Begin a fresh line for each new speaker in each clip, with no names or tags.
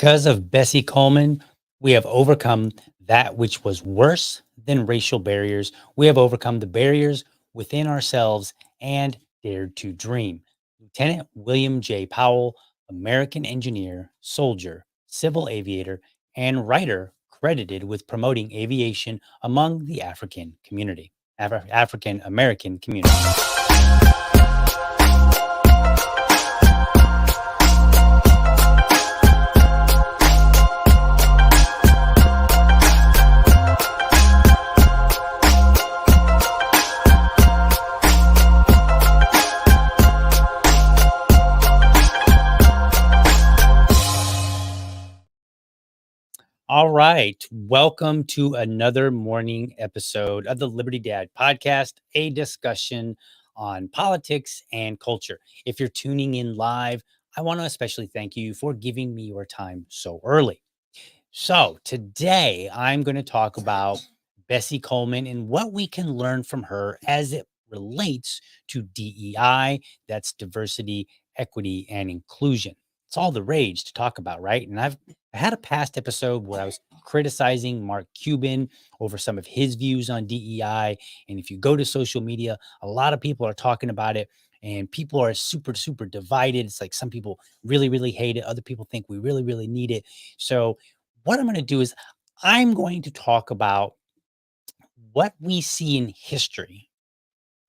Because of Bessie Coleman, we have overcome that which was worse than racial barriers. We have overcome the barriers within ourselves and dared to dream. Lieutenant William J. Powell, American engineer, soldier, civil aviator, and writer credited with promoting aviation among the African community, African American community. All right. Welcome to another morning episode of the Liberty Dad podcast, a discussion on politics and culture. If you're tuning in live, I want to especially thank you for giving me your time so early. So, today I'm going to talk about Bessie Coleman and what we can learn from her as it relates to DEI, that's diversity, equity, and inclusion. It's all the rage to talk about, right? And I had a past episode where I was criticizing Mark Cuban over some of his views on DEI. And if you go to social media, a lot of people are talking about it and people are super, super divided. It's like some people really, really hate it. Other people think we really, really need it. So, what I'm going to do is I'm going to talk about what we see in history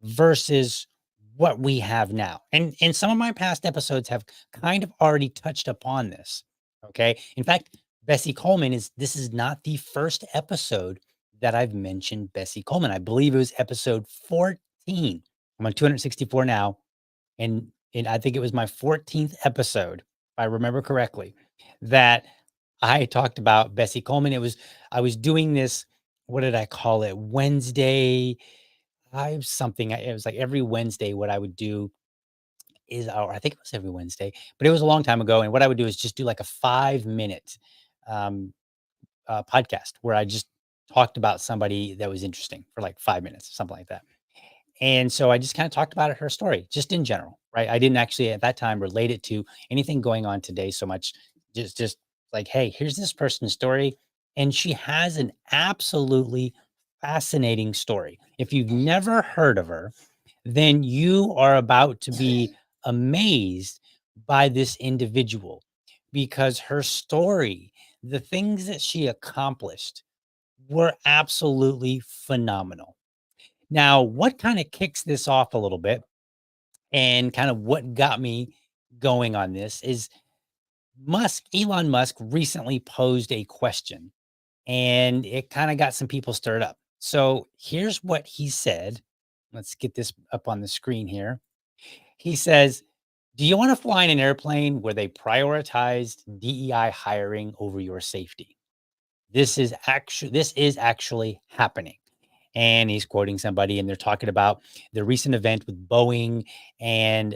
versus what we have now. And some of my past episodes have kind of already touched upon this. Okay. In fact, Bessie Coleman this is not the first episode that I've mentioned Bessie Coleman. I believe it was episode 14. I'm on 264 now. And I think it was my 14th episode, if I remember correctly, that I talked about Bessie Coleman. I was doing this, what did I call it? Wednesday it was like every Wednesday. What I would do is, or I think it was every Wednesday, but it was a long time ago. And what I would do is just do like a 5 minute um, podcast where I just talked about somebody that was interesting for like 5 minutes, something like that. And so I just kind of talked about her story, just in general, right? I didn't actually at that time relate it to anything going on today so much. Just like, hey, here's this person's story, and she has an absolutely fascinating story. If you've never heard of her, then you are about to be amazed by this individual because her story, the things that she accomplished, were absolutely phenomenal. Now, what kind of kicks this off a little bit and kind of what got me going on this is Elon Musk recently posed a question and it kind of got some people stirred up. So here's what he said. Let's get this up on the screen here. He says, "Do you want to fly in an airplane where they prioritized DEI hiring over your safety? This is actually happening." And he's quoting somebody, and they're talking about the recent event with Boeing and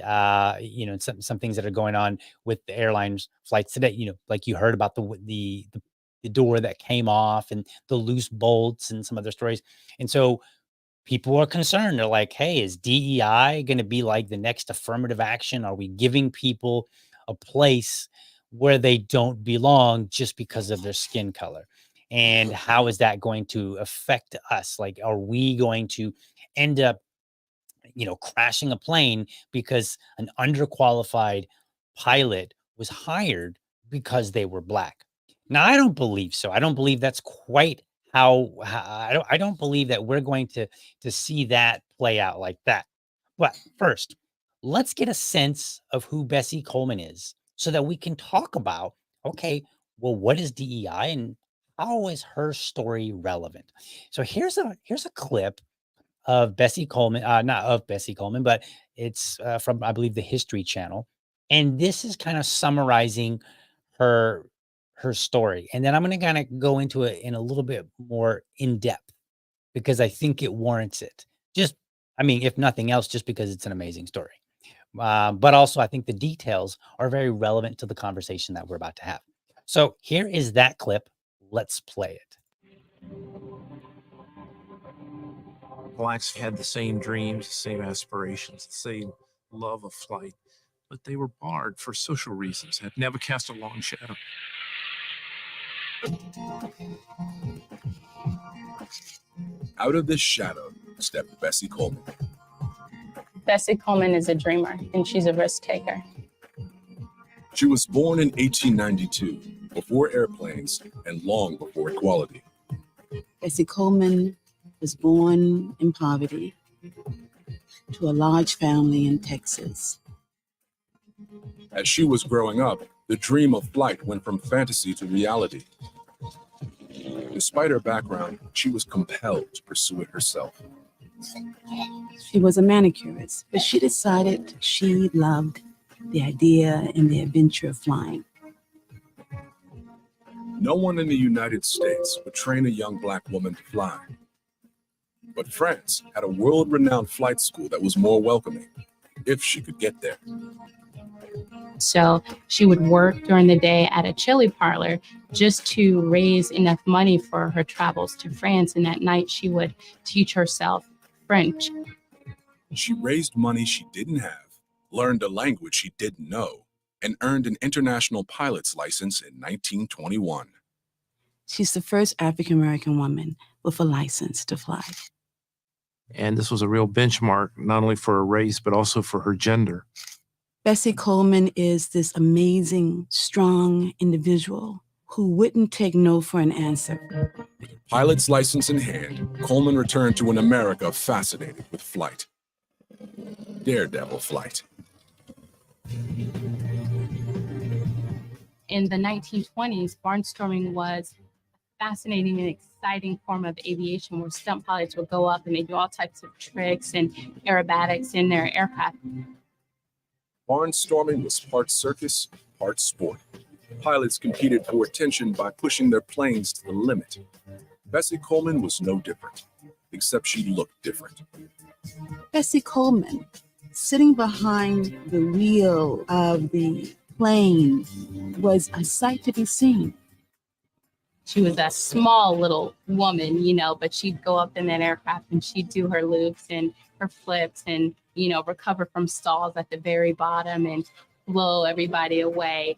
some things that are going on with the airlines flights today. Like you heard about the door that came off and the loose bolts and some other stories. And so people are concerned. They're like, hey, is DEI going to be like the next affirmative action? Are we giving people a place where they don't belong just because of their skin color? And how is that going to affect us? Like, are we going to end up, crashing a plane because an underqualified pilot was hired because they were black? Now, I don't believe so. I don't believe that's quite how I don't believe that we're going to see that play out like that. But first, let's get a sense of who Bessie Coleman is so that we can talk about, okay, well, what is DEI and how is her story relevant? So here's a clip of Bessie Coleman, not of Bessie Coleman, but it's from, I believe, the History Channel. And this is kind of summarizing her her story. And then I'm going to kind of go into it in a little bit more in depth because I think it warrants it. Just, I mean, if nothing else, just because it's an amazing story. But also, I think the details are very relevant to the conversation that we're about to have. So here is that clip. Let's play it.
Blacks had the same dreams, the same aspirations, the same love of flight, but they were barred for social reasons, had never cast a long shadow.
Out of this shadow stepped Bessie Coleman.
Bessie Coleman is a dreamer, and she's a risk taker.
She was born in 1892, before airplanes and long before equality.
Bessie Coleman was born in poverty to a large family in Texas.
As she was growing up, the dream of flight went from fantasy to reality. Despite her background, she was compelled to pursue it herself.
She was a manicurist, but she decided she loved the idea and the adventure of flying.
No one in the United States would train a young Black woman to fly. But France had a world-renowned flight school that was more welcoming, if she could get there.
So she would work during the day at a chili parlor just to raise enough money for her travels to France. And at night, she would teach herself French.
She raised money she didn't have, learned a language she didn't know, and earned an international pilot's license in 1921.
She's the first African-American woman with a license to fly.
And this was a real benchmark, not only for her race, but also for her gender.
Bessie Coleman is this amazing, strong individual who wouldn't take no for an answer.
Pilot's license in hand, Coleman returned to an America fascinated with flight. Daredevil flight.
In the 1920s, barnstorming was a fascinating and exciting form of aviation where stunt pilots would go up and they do all types of tricks and aerobatics in their aircraft.
Barnstorming was part circus, part sport. Pilots competed for attention by pushing their planes to the limit. Bessie Coleman was no different, except she looked different.
Bessie Coleman, sitting behind the wheel of the plane, was a sight to be seen.
She was a small little woman, but she'd go up in that aircraft and she'd do her loops and her flips and, recover from stalls at the very bottom and blow everybody away.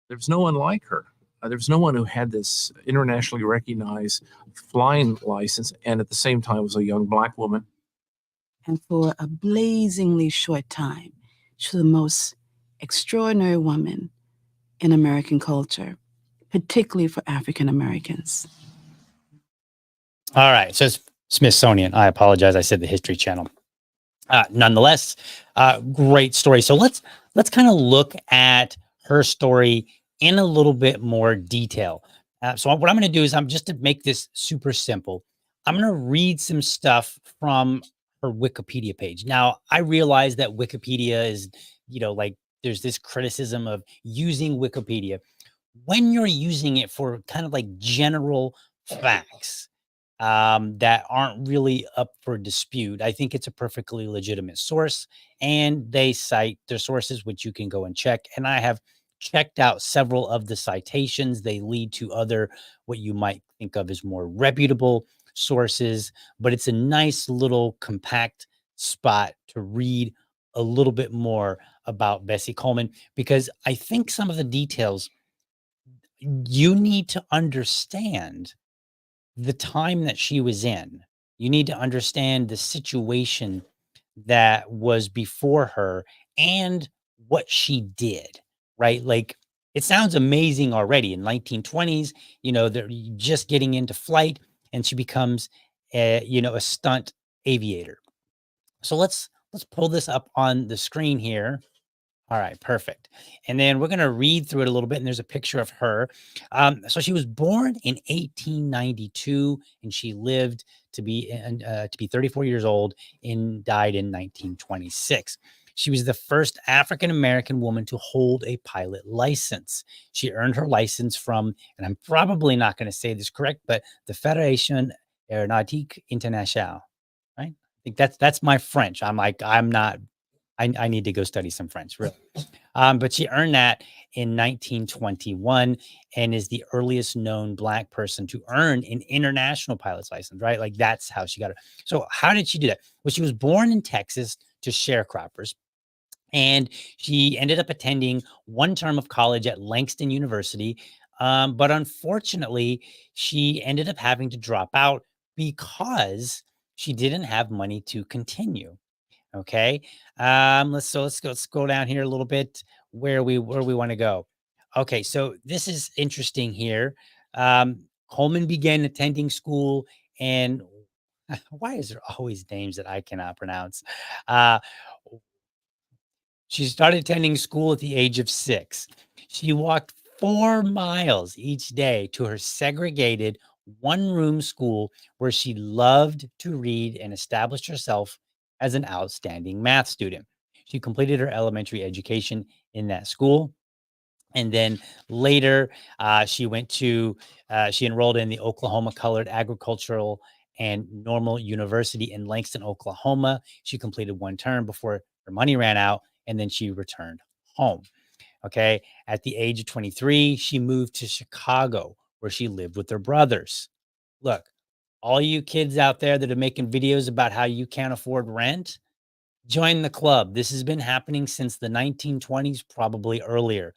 There's no one like her. There's no one who had this internationally recognized flying license and at the same time was a young Black woman.
And for a blazingly short time, she was the most extraordinary woman in American culture, particularly for African Americans.
All right. So it's Smithsonian. I apologize. I said the History Channel. Nonetheless, great story. So let's kind of look at her story in a little bit more detail. So what I'm going to do is just to make this super simple, I'm going to read some stuff from her Wikipedia page. Now, I realize that Wikipedia is, there's this criticism of using Wikipedia when you're using it for kind of like general facts that aren't really up for dispute. I think it's a perfectly legitimate source, and they cite their sources, which you can go and check. And I have checked out several of the citations. They lead to other, what you might think of as more reputable sources, but it's a nice little compact spot to read a little bit more about Bessie Coleman, because I think some of the details you need to understand the time that she was in. You need to understand the situation that was before her and what she did, right? Like, it sounds amazing already. In 1920s, they're just getting into flight, and she becomes a stunt aviator. So let's pull this up on the screen here. All right, perfect. And then we're going to read through it a little bit, and there's a picture of her. So she was born in 1892, and she lived to be 34 years old and died in 1926. She was the first African-American woman to hold a pilot license. She earned her license from, and I'm probably not going to say this correct, but the Fédération Aéronautique Internationale, right? I think that's my French. I need to go study some French, really. But she earned that in 1921 and is the earliest known Black person to earn an international pilot's license, right? Like, that's how she got it. So how did she do that? Well, she was born in Texas to sharecroppers, and she ended up attending one term of college at Langston University But unfortunately, she ended up having to drop out because she didn't have money to continue. Okay. Let's go down here a little bit where we want to go. Okay, so this is interesting here. Coleman began attending school, and why is there always names that I cannot pronounce? Uh, she started attending school at the age of 6. She walked 4 miles each day to her segregated one-room school where she loved to read and established herself as an outstanding math student. She completed her elementary education in that school. And then later, she enrolled in the Oklahoma Colored Agricultural and Normal University in Langston, Oklahoma. She completed one term before her money ran out, and then she returned home. Okay. At the age of 23, she moved to Chicago, where she lived with her brothers. Look, all you kids out there that are making videos about how you can't afford rent, join the club. This has been happening since the 1920s, probably earlier.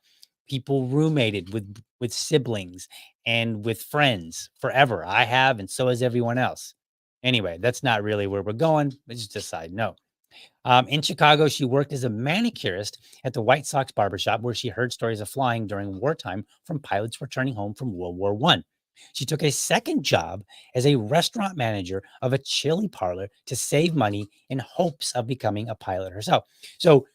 People roommated with siblings and with friends forever. I have, and so has everyone else. Anyway, that's not really where we're going. It's just a side note. In Chicago, she worked as a manicurist at the White Sox barbershop, where she heard stories of flying during wartime from pilots returning home from World War I. She took a second job as a restaurant manager of a chili parlor to save money in hopes of becoming a pilot herself. So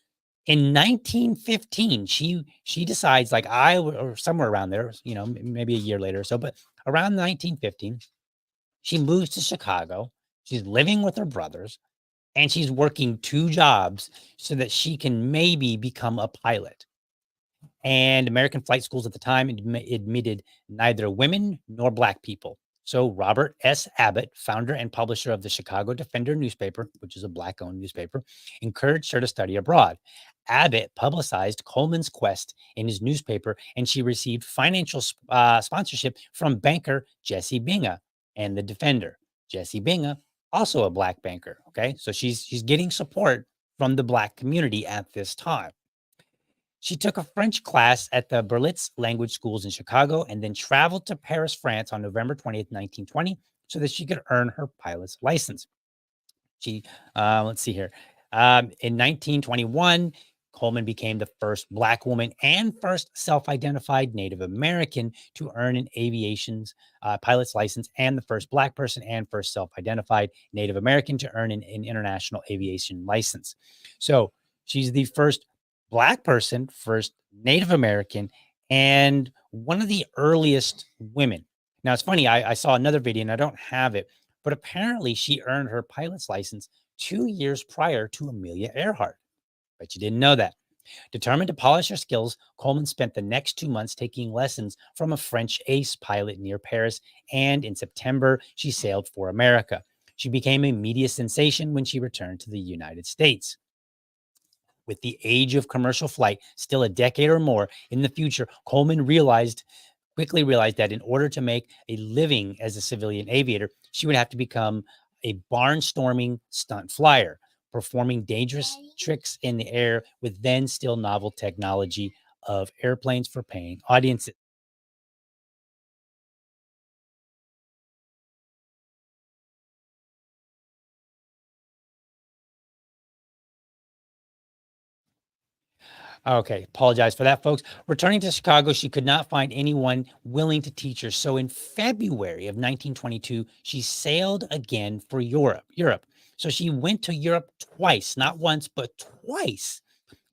in 1915, she decides, like or somewhere around there, maybe a year later or so, but around 1915, she moves to Chicago. She's living with her brothers, and she's working 2 jobs so that she can maybe become a pilot. And American flight schools at the time admitted neither women nor Black people. So Robert S. Abbott, founder and publisher of the Chicago Defender newspaper, which is a Black-owned newspaper, encouraged her to study abroad. Abbott publicized Coleman's quest in his newspaper, and she received financial sponsorship from banker Jesse Binga and the Defender. Jesse Binga, also a Black banker. Okay, so she's getting support from the Black community at this time. She took a French class at the Berlitz language schools in Chicago and then traveled to Paris, France on November 20th, 1920, so that she could earn her pilot's license. She, let's see here. In 1921, Coleman became the first Black woman and first self-identified Native American to earn an aviation's pilot's license, and the first Black person and first self-identified Native American to earn an international aviation license. So she's the first Black person, first Native American, and one of the earliest women. Now, it's funny, I saw another video and I don't have it, but apparently she earned her pilot's license 2 years prior to Amelia Earhart. Bet you didn't know that. Determined to polish her skills, Coleman spent the next 2 months taking lessons from a French ace pilot near Paris, and in September, she sailed for America. She became a media sensation when she returned to the United States. With the age of commercial flight still a decade or more in the future, Coleman quickly realized that in order to make a living as a civilian aviator, she would have to become a barnstorming stunt flyer, performing dangerous tricks in the air with then still novel technology of airplanes for paying audiences. Okay, apologize for that, folks. Returning to Chicago, she could not find anyone willing to teach her. So in February of 1922, she sailed again for Europe. So she went to Europe twice, not once, but twice.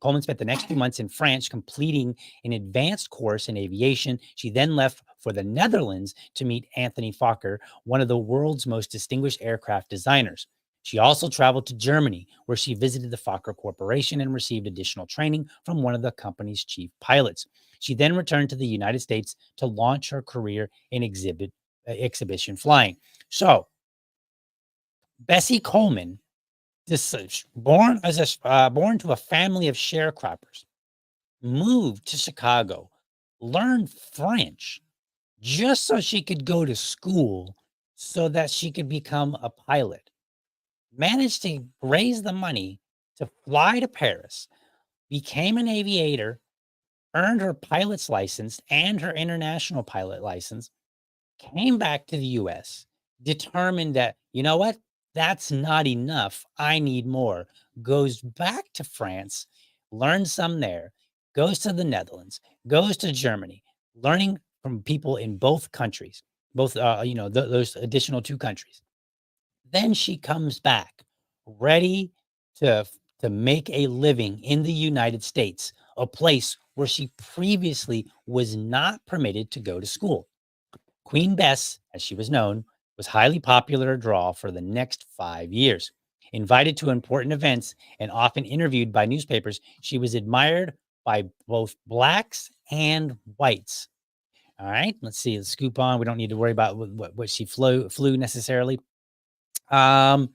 Coleman spent the next 2 months in France completing an advanced course in aviation. She then left for the Netherlands to meet Anthony Fokker, one of the world's most distinguished aircraft designers. She also traveled to Germany, where she visited the Fokker Corporation and received additional training from one of the company's chief pilots. She then returned to the United States to launch her career in exhibition flying. So, Bessie Coleman, born to a family of sharecroppers, moved to Chicago, learned French just so she could go to school so that she could become a pilot. Managed to raise the money to fly to Paris, became an aviator, earned her pilot's license and her international pilot license, came back to the US, determined that, you know what, that's not enough. I need more. Goes back to France, learns some there, goes to the Netherlands, goes to Germany, learning from people in both countries, both, those additional two countries. Then she comes back ready to, to make a living in the United States, a place where she previously was not permitted to go to school. Queen Bess, as she was known, was highly popular draw for the next 5 years. Invited to important events and often interviewed by newspapers, she was admired by both blacks and whites. All right, let's see. Let's scoop on. We don't need to worry about what she flew necessarily. Um,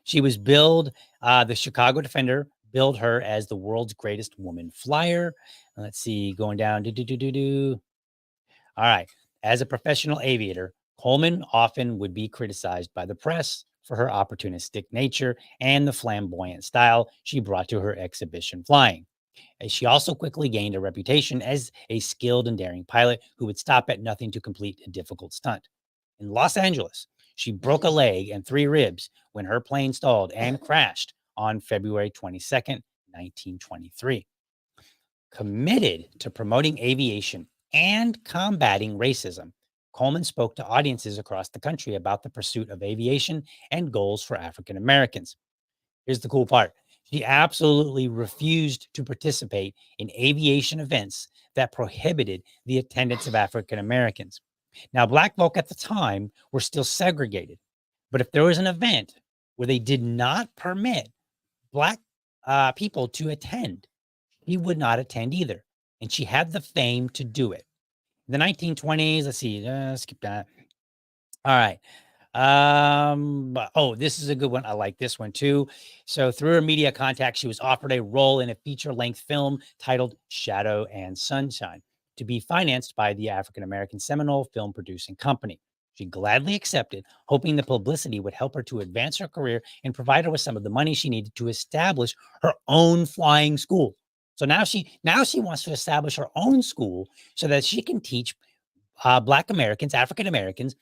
she was billed, the Chicago Defender billed her as the world's greatest woman flyer. Let's see, going down. All right. As a professional aviator, Coleman often would be criticized by the press for her opportunistic nature and the flamboyant style she brought to her exhibition flying. She also quickly gained a reputation as a skilled and daring pilot who would stop at nothing to complete a difficult stunt. In Los Angeles, she broke a leg and 3 ribs when her plane stalled and crashed on February 22nd, 1923. Committed to promoting aviation and combating racism, Coleman spoke to audiences across the country about the pursuit of aviation and goals for African Americans. Here's the cool part. She absolutely refused to participate in aviation events that prohibited the attendance of African Americans. Now, Black folk at the time were still segregated, but if there was an event where they did not permit Black people to attend, he would not attend either. And she had the fame to do it. In the 1920s, let's see, skip that. All right. This is a good one. I like this one too. So through her media contacts, she was offered a role in a feature-length film titled Shadow and Sunshine to be financed by the African American Seminole Film Producing Company. She gladly accepted, hoping the publicity would help her to advance her career and provide her with some of the money she needed to establish her own flying school. So now she wants to establish her own school so that she can teach Black Americans, African Americans,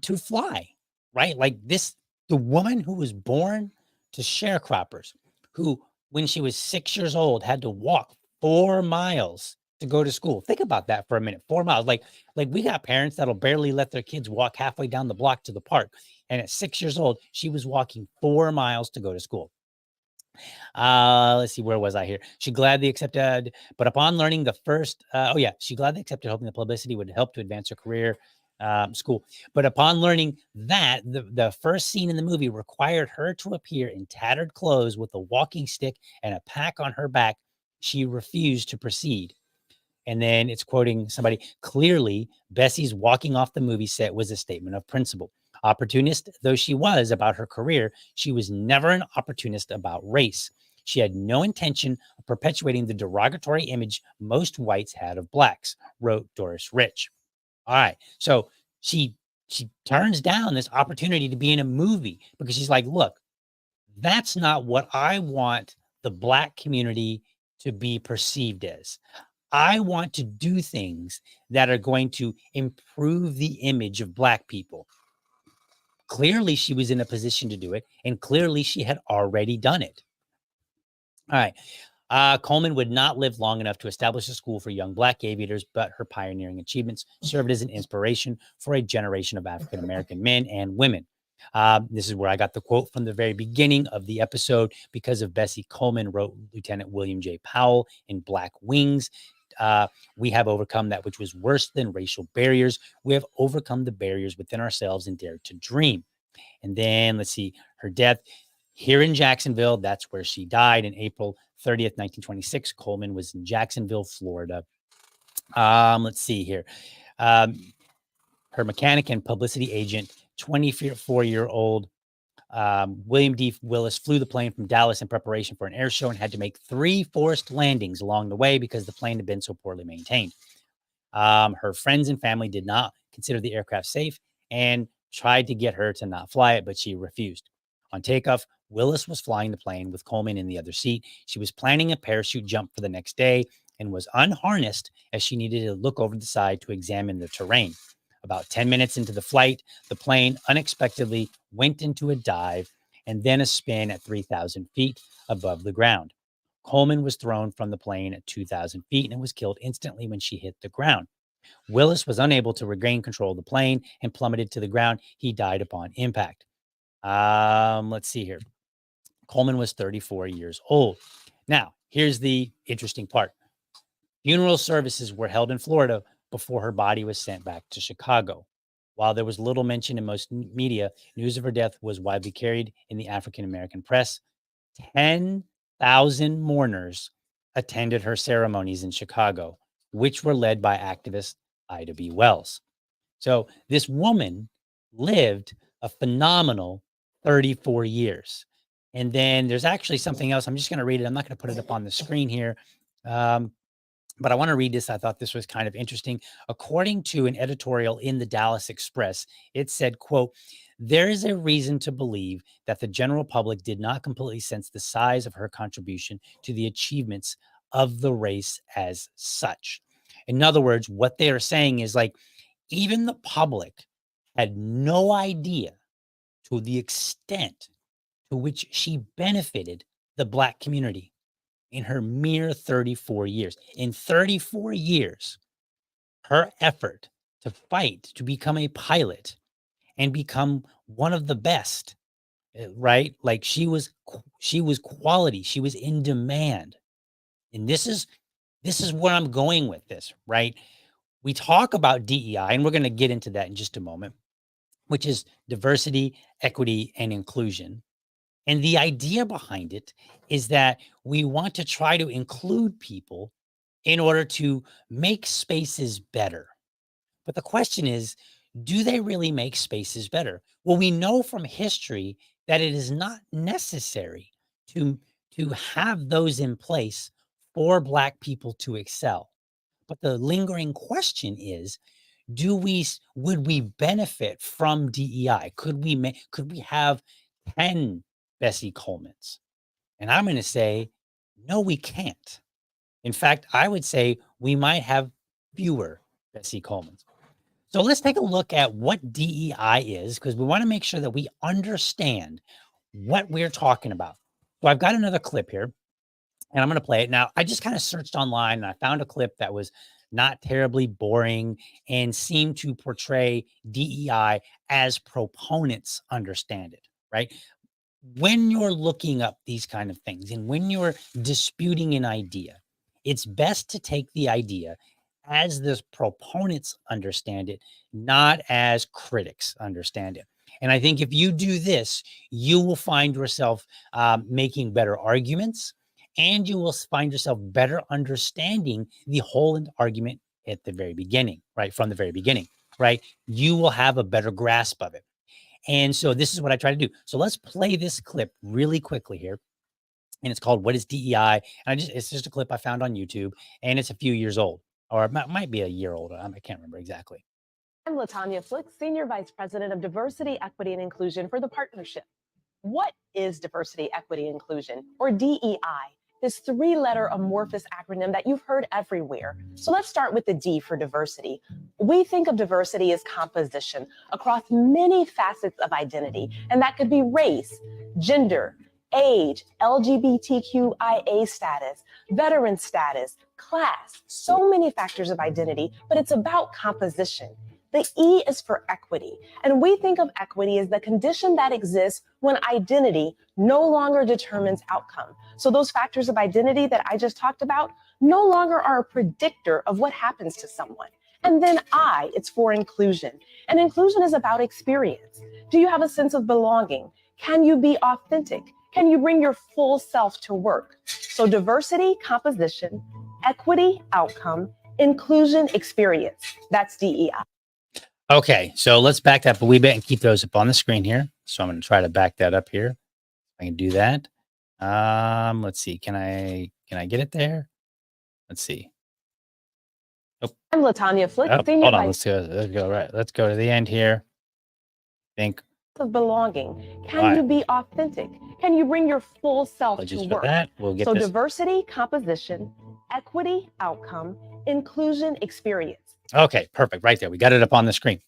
to fly, right? Like this, the woman who was born to sharecroppers, who, when she was 6 years old, had to walk 4 miles to go to school. Think about that for a minute. 4 miles. Like we got parents that'll barely let their kids walk halfway down the block to the park. And at 6 years old, she was walking 4 miles to go to school. Let's see, where was I here? She gladly accepted, but upon learning the first, she gladly accepted, hoping the publicity would help to advance her career, school. But upon learning that the first scene in the movie required her to appear in tattered clothes with a walking stick and a pack on her back, she refused to proceed. And then it's quoting somebody. Clearly, Bessie's walking off the movie set was a statement of principle. Opportunist though she was about her career, she was never an opportunist about race. She had no intention of perpetuating the derogatory image most whites had of blacks, wrote Doris Rich. All right. So she turns down this opportunity to be in a movie because she's like, look, that's not what I want the Black community to be perceived as. I want to do things that are going to improve the image of Black people. Clearly, she was in a position to do it, and clearly she had already done it. All right. Coleman would not live long enough to establish a school for young Black aviators, but her pioneering achievements served as an inspiration for a generation of African American men and women. This is where I got the quote from the very beginning of the episode. Because of Bessie Coleman, wrote Lieutenant William J. Powell in Black Wings. We have overcome that which was worse than racial barriers. We have overcome the barriers within ourselves and dared to dream. And then let's see, her death here in Jacksonville. That's where she died in April 30th, 1926. Coleman was in Jacksonville, Florida. Let's see here. Her mechanic and publicity agent, 24-year-old William D. Willis, flew the plane from Dallas in preparation for an air show and had to make 3 forced landings along the way because the plane had been so poorly maintained. Her friends and family did not consider the aircraft safe and tried to get her to not fly it, but she refused. On takeoff, Willis was flying the plane with Coleman in the other seat. She was planning a parachute jump for the next day and was unharnessed as she needed to look over the side to examine the terrain. About 10 minutes into the flight, the plane unexpectedly went into a dive and then a spin at 3,000 feet above the ground. Coleman was thrown from the plane at 2,000 feet and was killed instantly when she hit the ground. Willis was unable to regain control of the plane and plummeted to the ground. He died upon impact. Let's see here. Coleman was 34 years old. Now, here's the interesting part. Funeral services were held in Florida before her body was sent back to Chicago. While there was little mention in most media, news of her death was widely carried in the African American press. 10,000 mourners attended her ceremonies in Chicago, which were led by activist Ida B. Wells. So this woman lived a phenomenal 34 years. And then there's actually something else. I'm just going to read it. I'm not going to put it up on the screen here. But I want to read this. I thought this was kind of interesting. According to an editorial in the Dallas Express, it said, quote, "There is a reason to believe that the general public did not completely sense the size of her contribution to the achievements of the race as such." In other words, what they are saying is like, even the public had no idea to the extent to which she benefited the Black community in her mere 34 years. In 34 years, her effort to fight to become a pilot and become one of the best, right? Like she was quality. She was in demand. And this is where I'm going with this, right? We talk about DEI, and we're going to get into that in just a moment, which is diversity, equity, and inclusion. And the idea behind it is that we want to try to include people in order to make spaces better. But the question is, do they really make spaces better? Well, we know from history that it is not necessary to have those in place for Black people to excel. But the lingering question is, would we benefit from DEI? Could we have 10 Bessie Colemans? And I'm going to say, no, we can't. In fact, I would say we might have fewer Bessie Colemans. So let's take a look at what DEI is, because we want to make sure that we understand what we're talking about. So I've got another clip here, and I'm going to play it. Now, I just kind of searched online and I found a clip that was not terribly boring and seemed to portray DEI as proponents understand it, right? When you're looking up these kind of things and when you're disputing an idea, it's best to take the idea as the proponents understand it, not as critics understand it. And I think if you do this, you will find yourself making better arguments, and you will find yourself better understanding the whole argument at the very beginning, right? From the very beginning, right? You will have a better grasp of it. And so this is what I try to do. So let's play this clip really quickly here. And it's called "What is DEI?" And it's just a clip I found on YouTube, and it's a few years old, or it might be a year old. I can't remember exactly.
I'm Latanya Flick, Senior Vice President of Diversity, Equity, and Inclusion for the Partnership. What is diversity, equity, inclusion, or DEI? This three-letter amorphous acronym that you've heard everywhere. So let's start with the D for diversity. We think of diversity as composition across many facets of identity, and that could be race, gender, age, LGBTQIA status, veteran status, class, so many factors of identity, but it's about composition. The E is for equity, and we think of equity as the condition that exists when identity no longer determines outcome. So those factors of identity that I just talked about no longer are a predictor of what happens to someone. And then I, it's for inclusion. And inclusion is about experience. Do you have a sense of belonging? Can you be authentic? Can you bring your full self to work? So diversity, composition, equity, outcome, inclusion, experience. That's DEI.
Okay, so let's back that up a wee bit and keep those up on the screen here. So I'm going to try to back that up here. I can do that. Let's see. Can I get it there? Let's see.
Oh. I'm Latanya Flick.
Oh, hold on. Let's go. Right. Let's go to the end here. Think
of belonging. Can you be authentic? Can you bring your full self to work?
That. We'll get
so
this.
Diversity, composition, equity, outcome, inclusion, experience.
Okay, perfect. Right there. We got it up on the screen.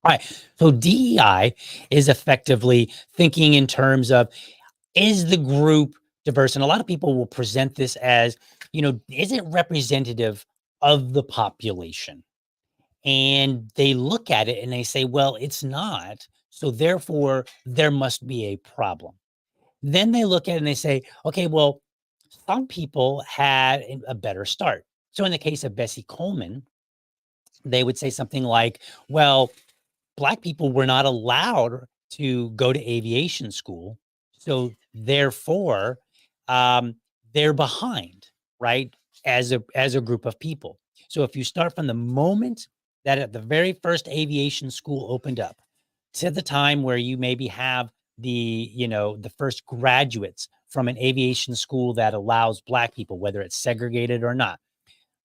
All right. So DEI is effectively thinking in terms of, is the group diverse? And a lot of people will present this as, is it representative of the population? And they look at it and they say, well, it's not. So therefore, there must be a problem. Then they look at it and they say, okay, well, some people had a better start. So in the case of Bessie Coleman, they would say something like, well, Black people were not allowed to go to aviation school. So therefore, they're behind, right? As a group of people. So if you start from the moment that at the very first aviation school opened up to the time where you maybe have the first graduates from an aviation school that allows Black people, whether it's segregated or not,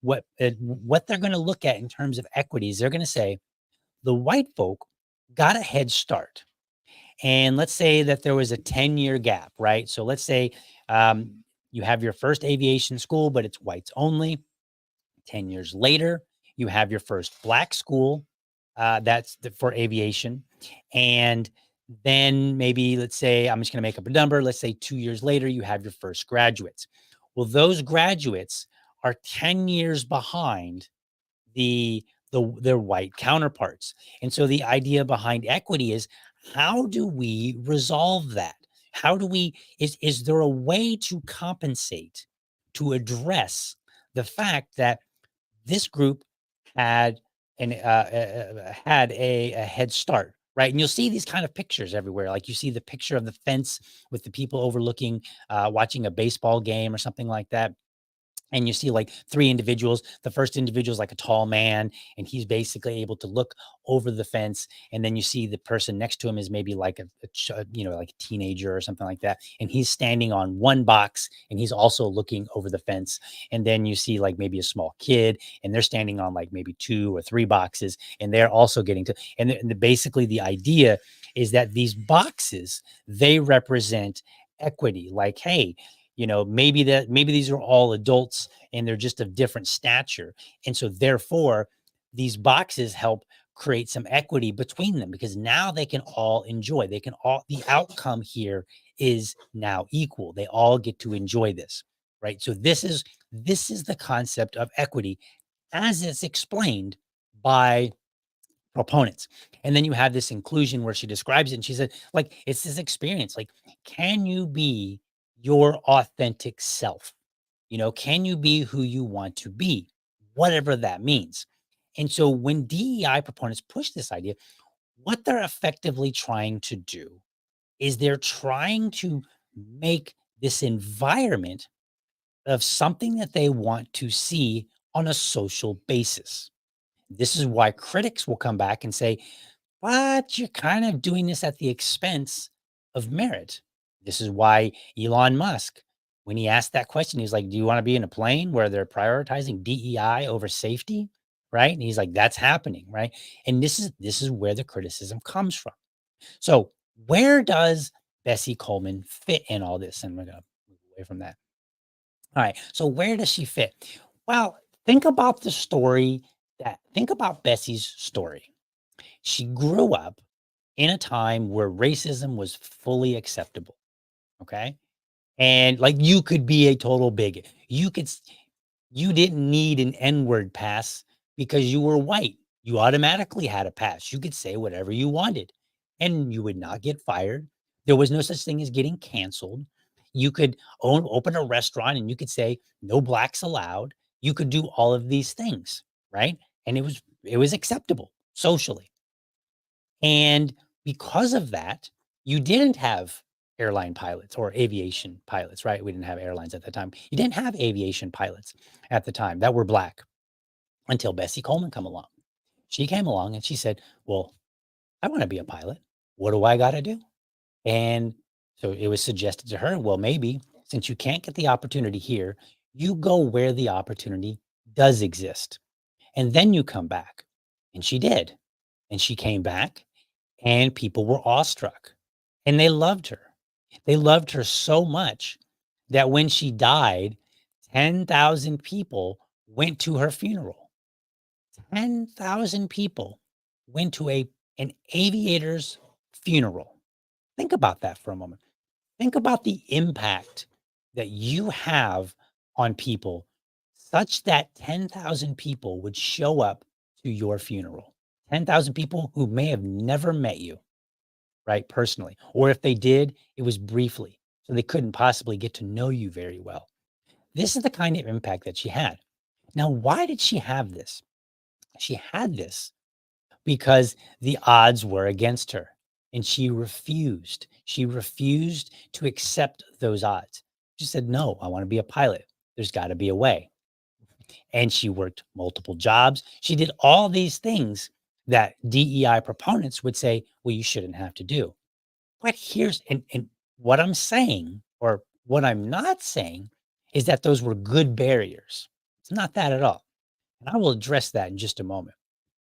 what they're going to look at in terms of equities, they're going to say the white folk got a head start. And let's say that there was a 10-year gap, right? So let's say you have your first aviation school, but it's whites only. 10 years later, you have your first Black school for aviation. And then maybe, let's say, I'm just going to make up a number. Let's say 2 years later, you have your first graduates. Well, those graduates are 10 years behind their white counterparts. And so the idea behind equity is, how do we resolve that? How do we, is there a way to compensate, to address the fact that this group had a head start, right? And you'll see these kind of pictures everywhere. Like you see the picture of the fence with the people overlooking, watching a baseball game or something like that. And you see like three individuals. The first individual is like a tall man, and he's basically able to look over the fence. And then you see the person next to him is maybe like like a teenager or something like that. And he's standing on one box, and he's also looking over the fence. And then you see like maybe a small kid, and they're standing on like maybe 2 or 3 boxes, and they're also getting to. And basically the idea is that these boxes, they represent equity. Like, hey, maybe these are all adults and they're just of different stature. And so therefore, these boxes help create some equity between them, because now they can all enjoy. The outcome here is now equal. They all get to enjoy this, right? So this is the concept of equity as it's explained by proponents. And then you have this inclusion where she describes it, and she said, like, it's this experience. Like, can you be your authentic self? Can you be who you want to be, whatever that means? And so when DEI proponents push this idea, what they're effectively trying to do is they're trying to make this environment of something that they want to see on a social basis. This is why critics will come back and say, but you're kind of doing this at the expense of merit. This is why Elon Musk, when he asked that question, he's like, do you want to be in a plane where they're prioritizing DEI over safety? Right. And he's like, that's happening. Right. And this is where the criticism comes from. So where does Bessie Coleman fit in all this? And we're going to move away from that. All right. So where does she fit? Well, think about Bessie's story. She grew up in a time where racism was fully acceptable. Okay. And like, you could be a total bigot. You didn't need an N-word pass because you were white. You automatically had a pass. You could say whatever you wanted and you would not get fired. There was no such thing as getting canceled. You could open a restaurant and you could say no Blacks allowed. You could do all of these things, right? And it was acceptable socially. And because of that, you didn't have airline pilots or aviation pilots, right? We didn't have airlines at the time. You didn't have aviation pilots at the time that were Black until Bessie Coleman come along. She came along and she said, well, I want to be a pilot. What do I got to do? And so it was suggested to her, well, maybe since you can't get the opportunity here, you go where the opportunity does exist. And then you come back. And she did. And she came back and people were awestruck and they loved her. They loved her so much that when she died, 10,000 people went to her funeral. 10,000 people went to an aviator's funeral. Think about that for a moment. Think about the impact that you have on people such that 10,000 people would show up to your funeral. 10,000 people who may have never met you, right, personally. Or if they did, it was briefly. So they couldn't possibly get to know you very well. This is the kind of impact that she had. Now, why did she have this? She had this because the odds were against her and she refused. She refused to accept those odds. She said, "No, I want to be a pilot. There's got to be a way." And she worked multiple jobs. She did all these things that DEI proponents would say, well, you shouldn't have to do. But here's and what I'm saying, or what I'm not saying, is that those were good barriers. It's not that at all. And I will address that in just a moment.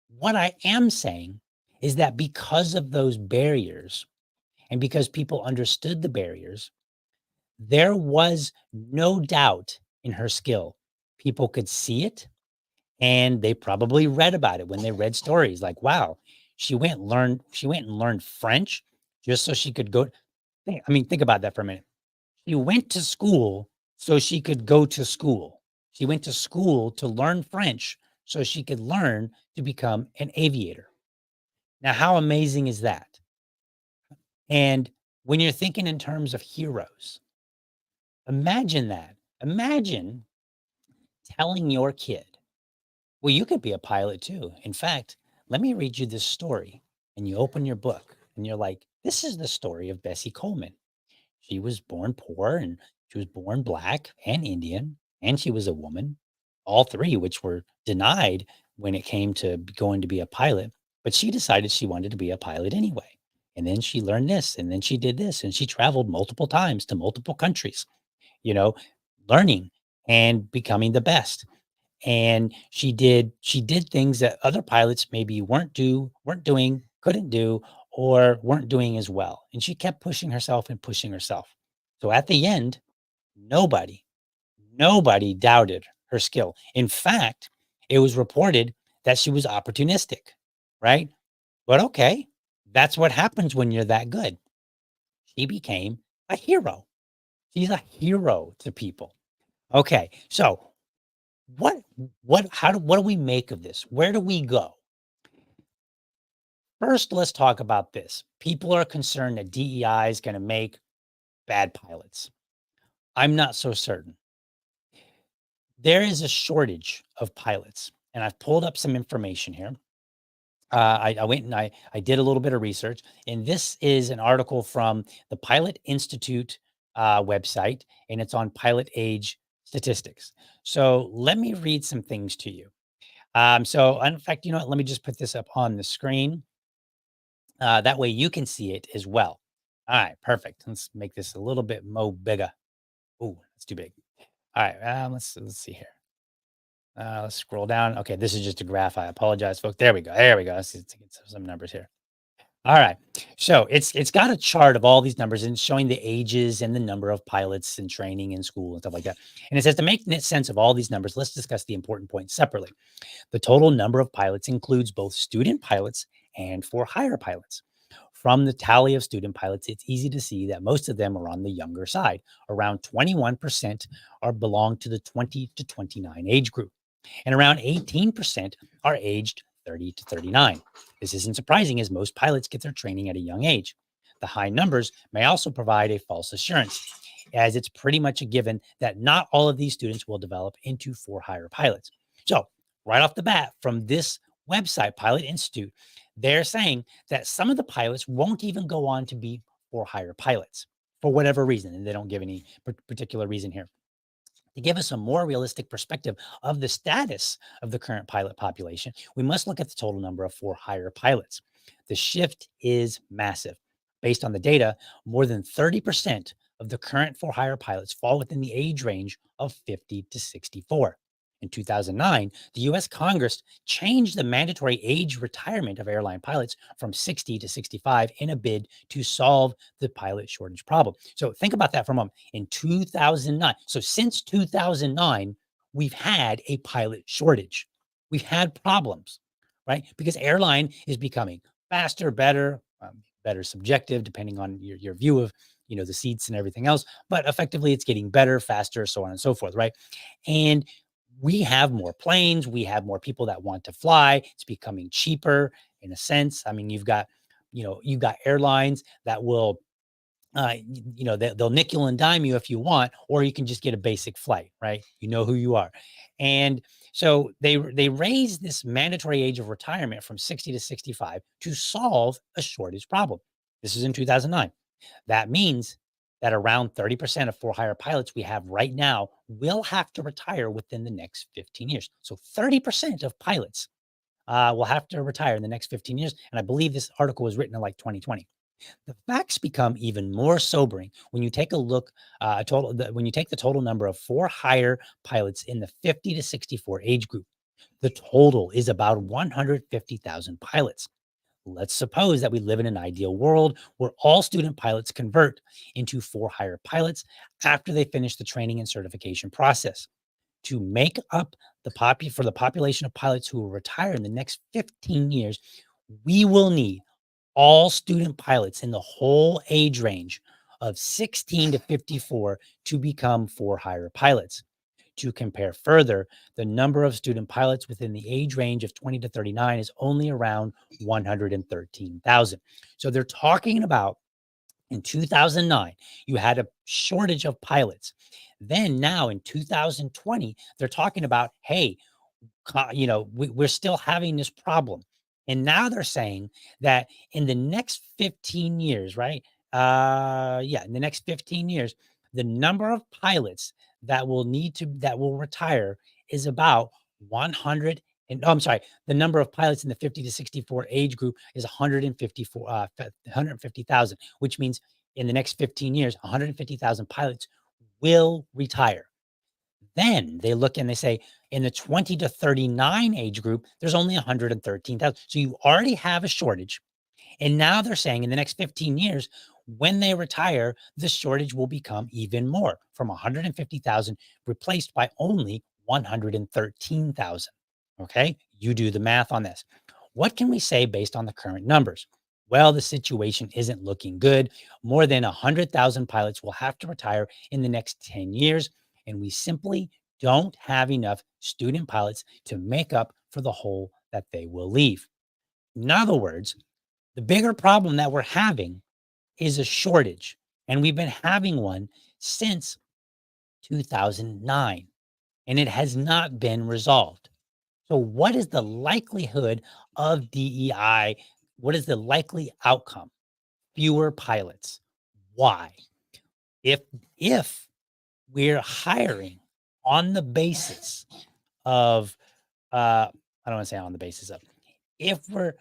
What I am saying is that because of those barriers and because people understood the barriers, there was no doubt in her skill. People could see it and they probably read about it when they read stories like, wow, she went and learned French just so she could go. Think about that for a minute. She went to school so she could go to school. She went to school to learn French so she could learn to become an aviator. Now, how amazing is that? And when you're thinking in terms of heroes, imagine that. Imagine telling your kid, well, you could be a pilot too. In fact, let me read you this story. And you open your book and you're like, this is the story of Bessie Coleman. She was born poor and she was born black and Indian, and she was a woman, all three, which were denied when it came to going to be a pilot. But she decided she wanted to be a pilot anyway. And then she learned this, and then she did this, and she traveled multiple times to multiple countries, you know, learning and becoming the best. And she did things that other pilots maybe weren't doing, couldn't do, or weren't doing as well. And she kept pushing herself and pushing herself. So at the end, nobody nobody doubted her skill. In fact, it was reported that she was opportunistic, right? But okay, that's what happens when you're that good. She became a hero. She's a hero to people. Okay, so what what do we make of this? Where do we go? First, let's talk about this. People are concerned that DEI is going to make bad pilots. I'm not so certain. There is a shortage of pilots, and I've pulled up some information here. I went and I did a little bit of research, and this is an article from the Pilot Institute website, and it's on pilot age statistics. So let me read some things to you. So in fact, you know what? Let me just put this up on the screen. That way you can see it as well. All right, perfect. Let's make this a little bit more bigger. Oh, that's too big. All right, let's see here. Let's scroll down. Okay, this is just a graph. I apologize, folks. There we go. There we go. Let's get some numbers here. All right. So it's got a chart of all these numbers and showing the ages and the number of pilots and training in school and stuff like that. And it says to make sense of all these numbers, let's discuss the important points separately. The total number of pilots includes both student pilots and for hire pilots. From the tally of student pilots, it's easy to see that most of them are on the younger side. Around 21% belong to the 20 to 29 age group, and around 18% are aged 30 to 39. This isn't surprising as most pilots get their training at a young age. The high numbers may also provide a false assurance, as it's pretty much a given that not all of these students will develop into for-hire pilots. So, right off the bat, from this website, Pilot Institute, they're saying that some of the pilots won't even go on to be for-hire pilots for whatever reason, and they don't give any particular reason here. To give us a more realistic perspective of the status of the current pilot population, we must look at the total number of for-hire pilots. The shift is massive. Based on the data, more than 30% of the current for-hire pilots fall within the age range of 50 to 64. In 2009, the US Congress changed the mandatory age retirement of airline pilots from 60 to 65 in a bid to solve the pilot shortage problem. So think about that for a moment. In 2009, so since 2009, we've had a pilot shortage. We've had problems, right? Because airline is becoming faster, better, better subjective, depending on your view of, the seats and everything else. But effectively, it's getting better, faster, so on and so forth, right? And we have more planes, we have more people that want to fly. It's becoming cheaper in a sense. I mean, you've got airlines that will, they'll nickel and dime you if you want, or you can just get a basic flight, right? You know who you are. And so they raised this mandatory age of retirement from 60 to 65 to solve a shortage problem. This is in 2009. That means that around 30% of for-hire pilots we have right now will have to retire within the next 15 years. So 30% of pilots will have to retire in the next 15 years. And I believe this article was written in like 2020. The facts become even more sobering when you take a look when you take the total number of for-hire pilots in the 50 to 64 age group. The total is about 150,000 pilots. Let's suppose that we live in an ideal world where all student pilots convert into for-hire pilots after they finish the training and certification process. To make up for the population of pilots who will retire in the next 15 years, we will need all student pilots in the whole age range of 16 to 54 to become for-hire pilots. To compare further, the number of student pilots within the age range of 20 to 39 is only around 113,000. So they're talking about in 2009, you had a shortage of pilots. Then now in 2020, they're talking about, hey, we're still having this problem. And now they're saying that in the next 15 years, right? In the next 15 years, the number of pilots that will retire is about 100. And I'm sorry, the number of pilots in the 50 to 64 age group is 150,000, which means in the next 15 years, 150,000 pilots will retire. Then they look and they say, in the 20 to 39 age group, there's only 113,000. So you already have a shortage. And now they're saying in the next 15 years, when they retire, the shortage will become even more, from 150,000 replaced by only 113,000. Okay, you do the math on this. What can we say based on the current numbers? Well, the situation isn't looking good. More than 100,000 pilots will have to retire in the next 10 years, and we simply don't have enough student pilots to make up for the hole that they will leave. In other words, the bigger problem that we're having is a shortage, and we've been having one since 2009, and it has not been resolved. So what is the likelihood of DEI? What is the likely outcome? Fewer pilots. Why? If we're hiring on the basis of I don't want to say on the basis of, if we're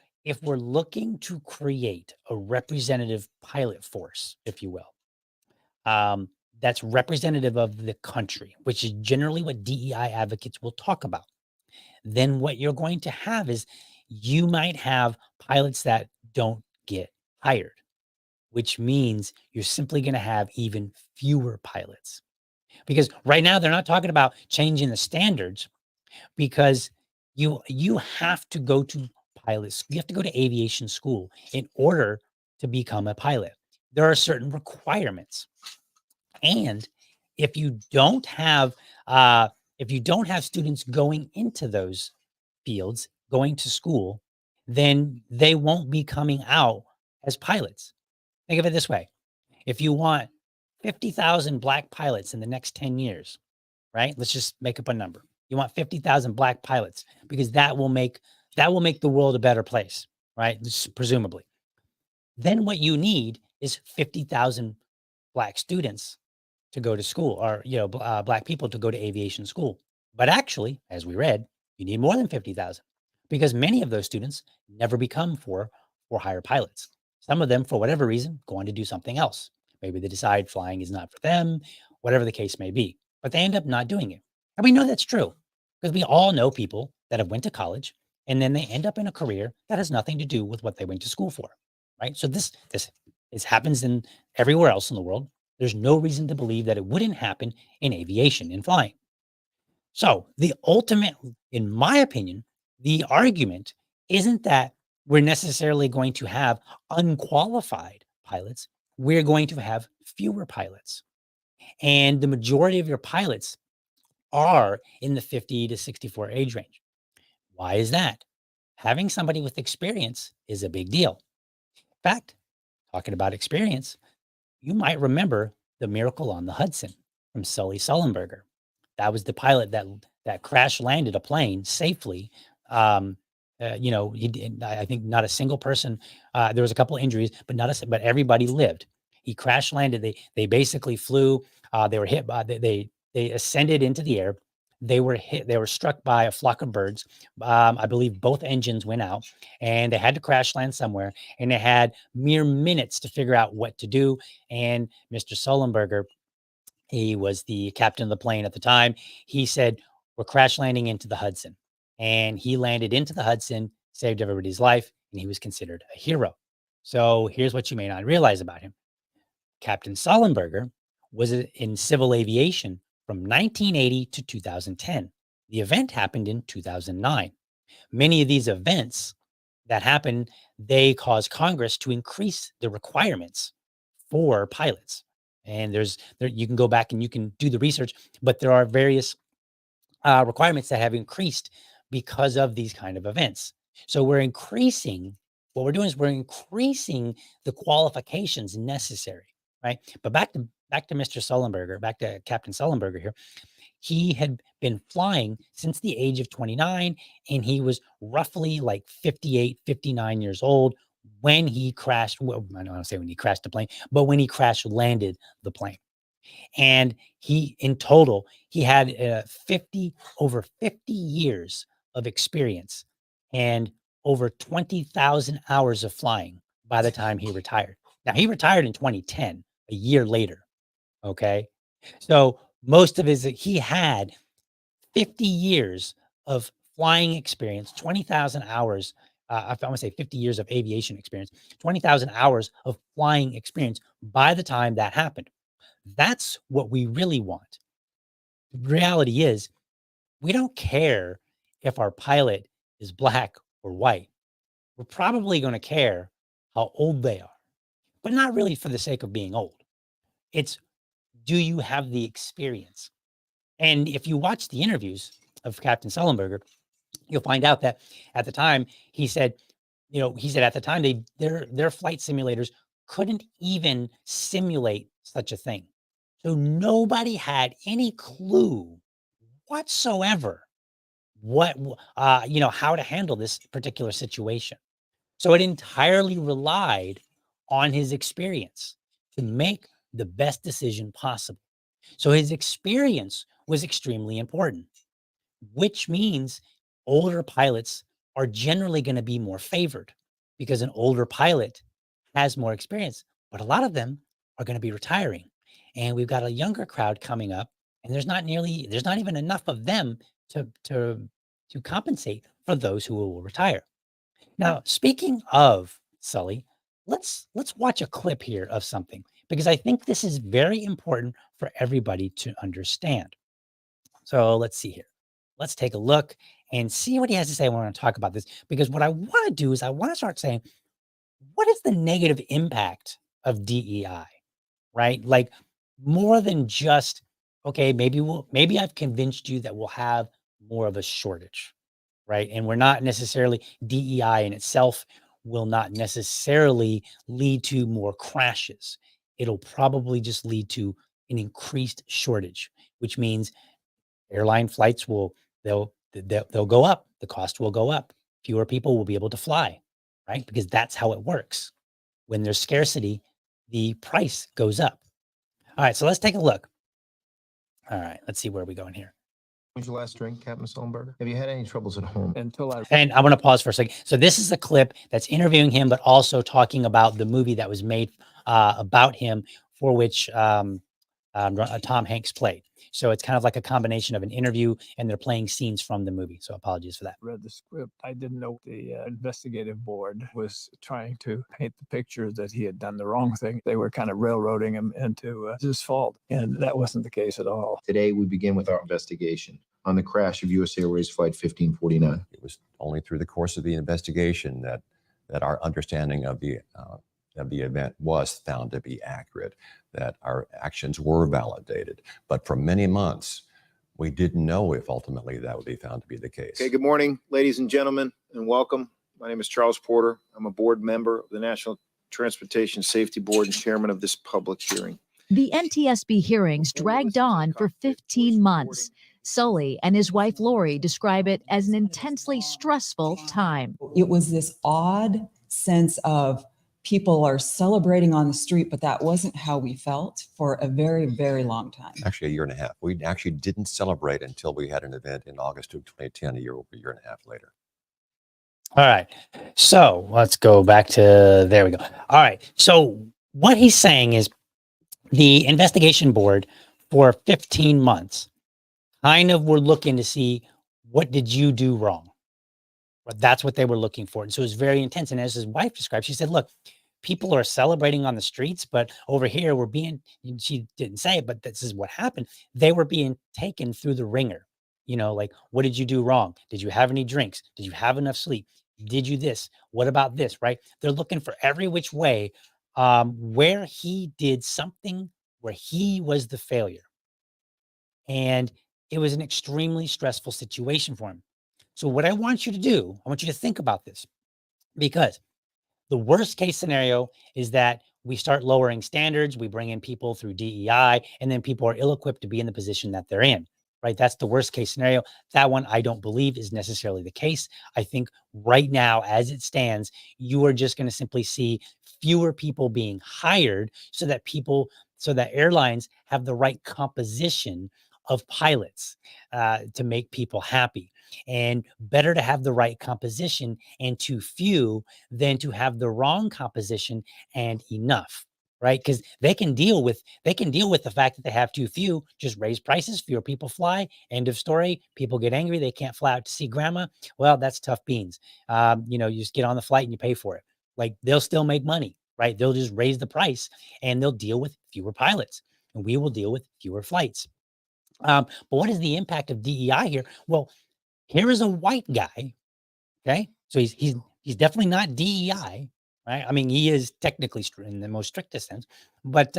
looking to create a representative pilot force, if you will, that's representative of the country, which is generally what DEI advocates will talk about, then what you're going to have is you might have pilots that don't get hired, which means you're simply going to have even fewer pilots. Because right now they're not talking about changing the standards, because you have to go to pilots, you have to go to aviation school in order to become a pilot. There are certain requirements. And if you don't have students going into those fields, going to school, then they won't be coming out as pilots. Think of it this way. If you want 50,000 black pilots in the next 10 years, right? Let's just make up a number. You want 50,000 black pilots because that will make the world a better place, right? Presumably. Then what you need is 50,000 black students to go to school, or black people to go to aviation school. But actually, as we read, you need more than 50,000, because many of those students never become for-hire pilots. Some of them, for whatever reason, go on to do something else. Maybe they decide flying is not for them, whatever the case may be, but they end up not doing it. And we know that's true. because we all know people that have went to college and then they end up in a career that has nothing to do with what they went to school for, right? So this happens in everywhere else in the world. There's no reason to believe that it wouldn't happen in aviation, in flying. So the ultimate, in my opinion, the argument isn't that we're necessarily going to have unqualified pilots. We're going to have fewer pilots. And the majority of your pilots are in the 50 to 64 age range. Why is that? Having somebody with experience is a big deal. In fact, talking about experience, you might remember the Miracle on the Hudson from Sully Sullenberger. That was the pilot that crash landed a plane safely. I think not a single person. There was a couple of injuries, but everybody lived. He crash landed. They basically flew. They were hit by they ascended into the air. They were hit. They were struck by a flock of birds. I believe both engines went out, and they had to crash land somewhere. And they had mere minutes to figure out what to do. And Mr. Sullenberger, he was the captain of the plane at the time. He said, "We're crash landing into the Hudson." And he landed into the Hudson, saved everybody's life, and he was considered a hero. So here's what you may not realize about him. Captain Sullenberger was in civil aviation from 1980 to 2010. The event happened in 2009. Many of these events that happened, they caused Congress to increase the requirements for pilots. And you can go back and you can do the research, but there are various requirements that have increased because of these kind of events. So what we're doing is we're increasing the qualifications necessary, right? But back to Mr. Sullenberger, back to Captain Sullenberger here. He had been flying since the age of 29, and he was roughly like 58, 59 years old when he crashed. Well, I don't want to say when he crashed the plane, but when he crash landed the plane. And in total, he had over 50 years of experience and over 20,000 hours of flying by the time he retired. Now, he retired in 2010, a year later. Okay. So he had 50 years of flying experience, 20,000 hours. I want to say 50 years of aviation experience, 20,000 hours of flying experience by the time that happened. That's what we really want. The reality is, we don't care if our pilot is black or white. We're probably going to care how old they are, but not really for the sake of being old. It's, do you have the experience? And if you watch the interviews of Captain Sullenberger, you'll find out that at the time he said at the time their flight simulators couldn't even simulate such a thing. So nobody had any clue whatsoever how to handle this particular situation. So it entirely relied on his experience to make the best decision possible. So his experience was extremely important, which means older pilots are generally going to be more favored because an older pilot has more experience, but a lot of them are going to be retiring. And we've got a younger crowd coming up, and there's not even enough of them to compensate for those who will retire. Now, speaking of Sully, let's watch a clip here of something, because I think this is very important for everybody to understand. So let's see here. Let's take a look and see what he has to say when we're going to talk about this, because what I want to do is I want to start saying, what is the negative impact of DEI, right? Like, more than just, okay, maybe I've convinced you that we'll have more of a shortage, right? And we're not necessarily, DEI in itself will not necessarily lead to more crashes. It'll probably just lead to an increased shortage, which means airline flights they'll go up. The cost will go up. Fewer people will be able to fly, right? Because that's how it works. When there's scarcity, the price goes up. All right, so let's take a look. All right, let's see where we go in here.
When was your last drink, Captain Sullenberger? Have you had any troubles at home?
And I want to pause for a second. So this is a clip that's interviewing him, but also talking about the movie that was made about him, for which Tom Hanks played. So it's kind of like a combination of an interview and they're playing scenes from the movie. So apologies for that.
Read the script. I didn't know the investigative board was trying to paint the picture that he had done the wrong thing. They were kind of railroading him into his fault. And that wasn't the case at all.
Today, we begin with our investigation on the crash of U.S. Airways Flight 1549.
It was only through the course of the investigation that our understanding of the event was found to be accurate, that our actions were validated. But for many months, we didn't know if ultimately that would be found to be the case.
Okay, good morning, ladies and gentlemen, and welcome. My name is Charles Porter. I'm a board member of the National Transportation Safety Board and chairman of this public hearing.
The NTSB hearings dragged on for 15 months. Sully and his wife Lori describe it as an intensely stressful time.
It was this odd sense of people are celebrating on the street, but that wasn't how we felt for a very, very long time.
Actually, a year and a half. We actually didn't celebrate until we had an event in August of 2010, a year and a half later.
All right. So let's go back to, there we go. All right. So what he's saying is the investigation board for 15 months kind of were looking to see, what did you do wrong? But that's what they were looking for. And so it was very intense. And as his wife described, she said, look, people are celebrating on the streets, but over here we're being, she didn't say it, but this is what happened. They were being taken through the ringer. You know, like, what did you do wrong? Did you have any drinks? Did you have enough sleep? Did you this? What about this? Right? They're looking for every which way where he did something where he was the failure. And it was an extremely stressful situation for him. So what I want you to do, I want you to think about this, because the worst case scenario is that we start lowering standards, we bring in people through DEI, and then people are ill-equipped to be in the position that they're in, right? That's the worst case scenario. That one I don't believe is necessarily the case. I think right now, as it stands, you are just going to simply see fewer people being hired so that airlines have the right composition of pilots to make people happy. And better to have the right composition and too few than to have the wrong composition and enough, right? Because they can deal with the fact that they have too few. Just raise prices, fewer people fly. End of story. People get angry, they can't fly out to see grandma. Well, that's tough beans. You just get on the flight and you pay for it. Like, they'll still make money, right? They'll just raise the price and they'll deal with fewer pilots, and we will deal with fewer flights. But what is the impact of DEI here? Well, here is a white guy. Okay. So he's definitely not DEI, right? I mean, he is technically in the most strictest sense, but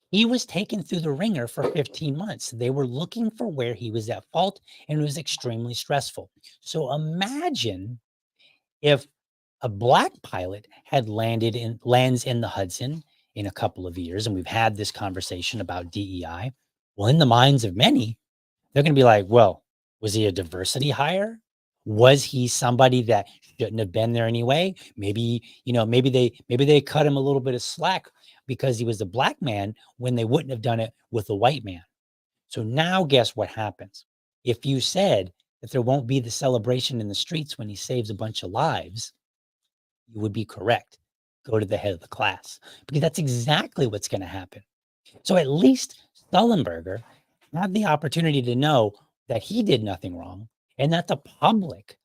he was taken through the ringer for 15 months. They were looking for where he was at fault, and it was extremely stressful. So imagine if a black pilot had lands in the Hudson in a couple of years, and we've had this conversation about DEI. Well, in the minds of many, they're going to be like, well, was he a diversity hire? Was he somebody that shouldn't have been there anyway? Maybe they cut him a little bit of slack because he was a black man when they wouldn't have done it with a white man. So now guess what happens? If you said that there won't be the celebration in the streets when he saves a bunch of lives, you would be correct. Go to the head of the class, because that's exactly what's going to happen. So at least Sullenberger had the opportunity to know that he did nothing wrong and that the public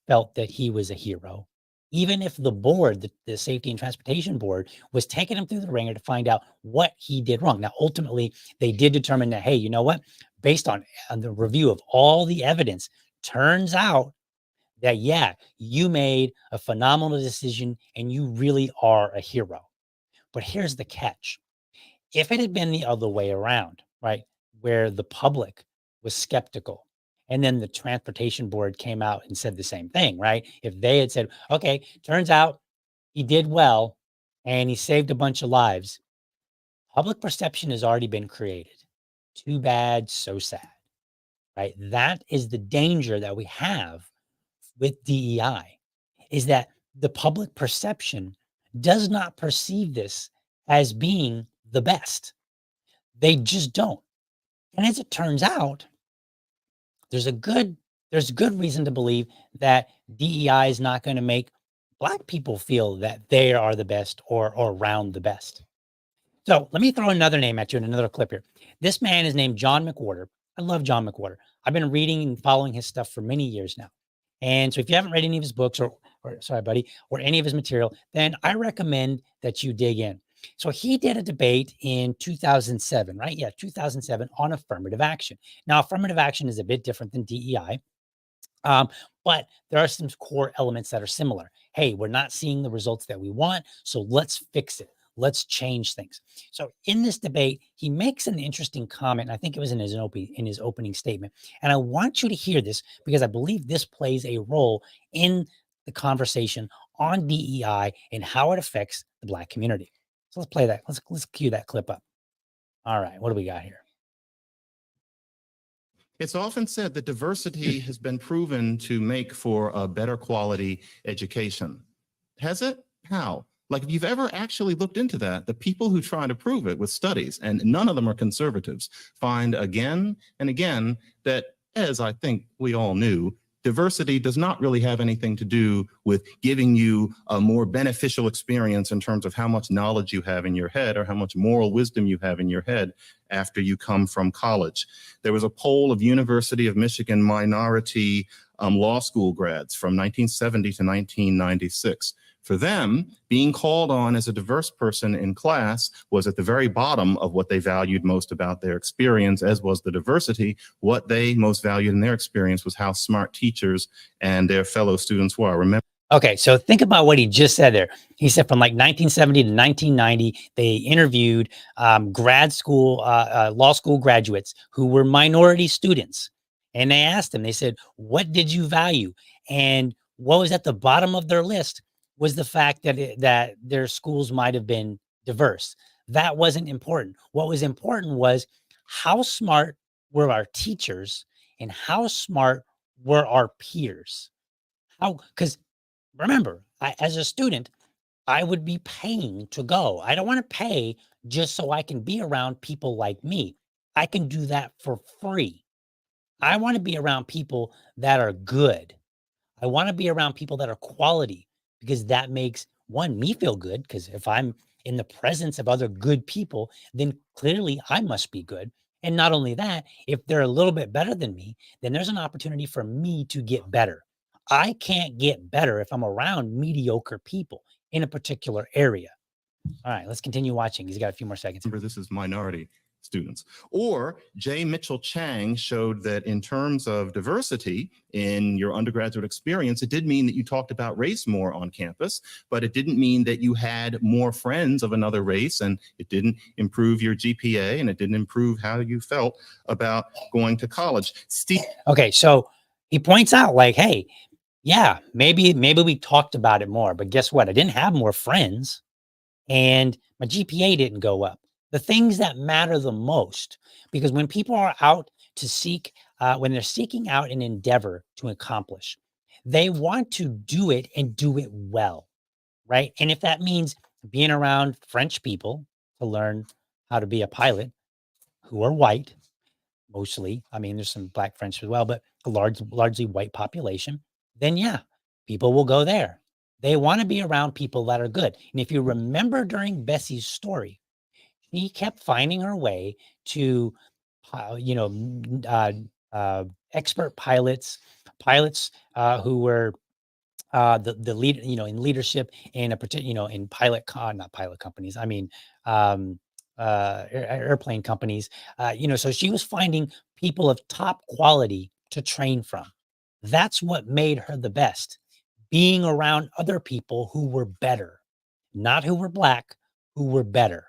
felt that he was a hero, even if the board, the Safety and Transportation Board, was taking him through the ringer to find out what he did wrong. Now, ultimately, they did determine that, hey, you know what? Based on the review of all the evidence, turns out that, yeah, you made a phenomenal decision and you really are a hero. But here's the catch. If it had been the other way around, right, where the public was skeptical, and then the transportation board came out and said the same thing, right? If they had said, okay, turns out he did well and he saved a bunch of lives, public perception has already been created. Too bad, so sad, right? That is the danger that we have with DEI, is that the public perception does not perceive this as being the best. They just don't. And as it turns out, there's good reason to believe that DEI is not going to make Black people feel that they are the best or around the best. So let me throw another name at you in another clip here. This man is named John McWhorter. I love John McWhorter. I've been reading and following his stuff for many years now. And so if you haven't read any of his books or sorry, buddy, or any of his material, then I recommend that you dig in. So he did a debate in 2007, right? Yeah, 2007 on affirmative action. Now, affirmative action is a bit different than DEI. But there are some core elements that are similar. Hey, we're not seeing the results that we want, so let's fix it. Let's change things. So in this debate, he makes an interesting comment. I think it was in his opening statement. And I want you to hear this because I believe this plays a role in the conversation on DEI and how it affects the Black community. So let's play that. Let's cue that clip up. All right, what do we got here?
It's often said that diversity has been proven to make for a better quality education. Has it? How? Like, if you've ever actually looked into that, the people who try to prove it with studies, and none of them are conservatives, find again and again that, as I think we all knew, diversity does not really have anything to do with giving you a more beneficial experience in terms of how much knowledge you have in your head or how much moral wisdom you have in your head after you come from college. There was a poll of University of Michigan minority law school grads from 1970 to 1996. For them, being called on as a diverse person in class was at the very bottom of what they valued most about their experience, as was the diversity. What they most valued in their experience was how smart teachers and their fellow students were. Remember.
Okay, so think about what he just said there. He said from like 1970 to 1990, they interviewed grad school, law school graduates who were minority students. And they asked them, they said, what did you value? And what was at the bottom of their list was the fact that that their schools might have been diverse. That wasn't important. What was important was how smart were our teachers and how smart were our peers? Because remember, as a student, I would be paying to go. I don't want to pay just so I can be around people like me. I can do that for free. I want to be around people that are good. I want to be around people that are quality because that makes me feel good. Because if I'm in the presence of other good people, then clearly I must be good. And not only that, if they're a little bit better than me, then there's an opportunity for me to get better. I can't get better if I'm around mediocre people in a particular area. All right, let's continue watching. He's got a few more seconds.
Remember, this is minority students. Or J. Mitchell Chang showed that in terms of diversity in your undergraduate experience, it did mean that you talked about race more on campus, but it didn't mean that you had more friends of another race, and it didn't improve your GPA, and it didn't improve how you felt about going to college.
Okay, so he points out like, hey, yeah, maybe we talked about it more, but guess what? I didn't have more friends and my GPA didn't go up. The things that matter the most, because when people are out to seek, when they're seeking out an endeavor to accomplish, they want to do it and do it well, right? And if that means being around French people to learn how to be a pilot who are white, mostly, I mean, there's some Black French as well, but a largely white population, then yeah, people will go there. They want to be around people that are good. And if you remember during Bessie's story, she kept finding her way to, expert pilots who were the lead, in leadership in a particular, in not pilot companies. I mean, airplane companies. So she was finding people of top quality to train from. That's what made her the best. Being around other people who were better, not who were Black, who were better.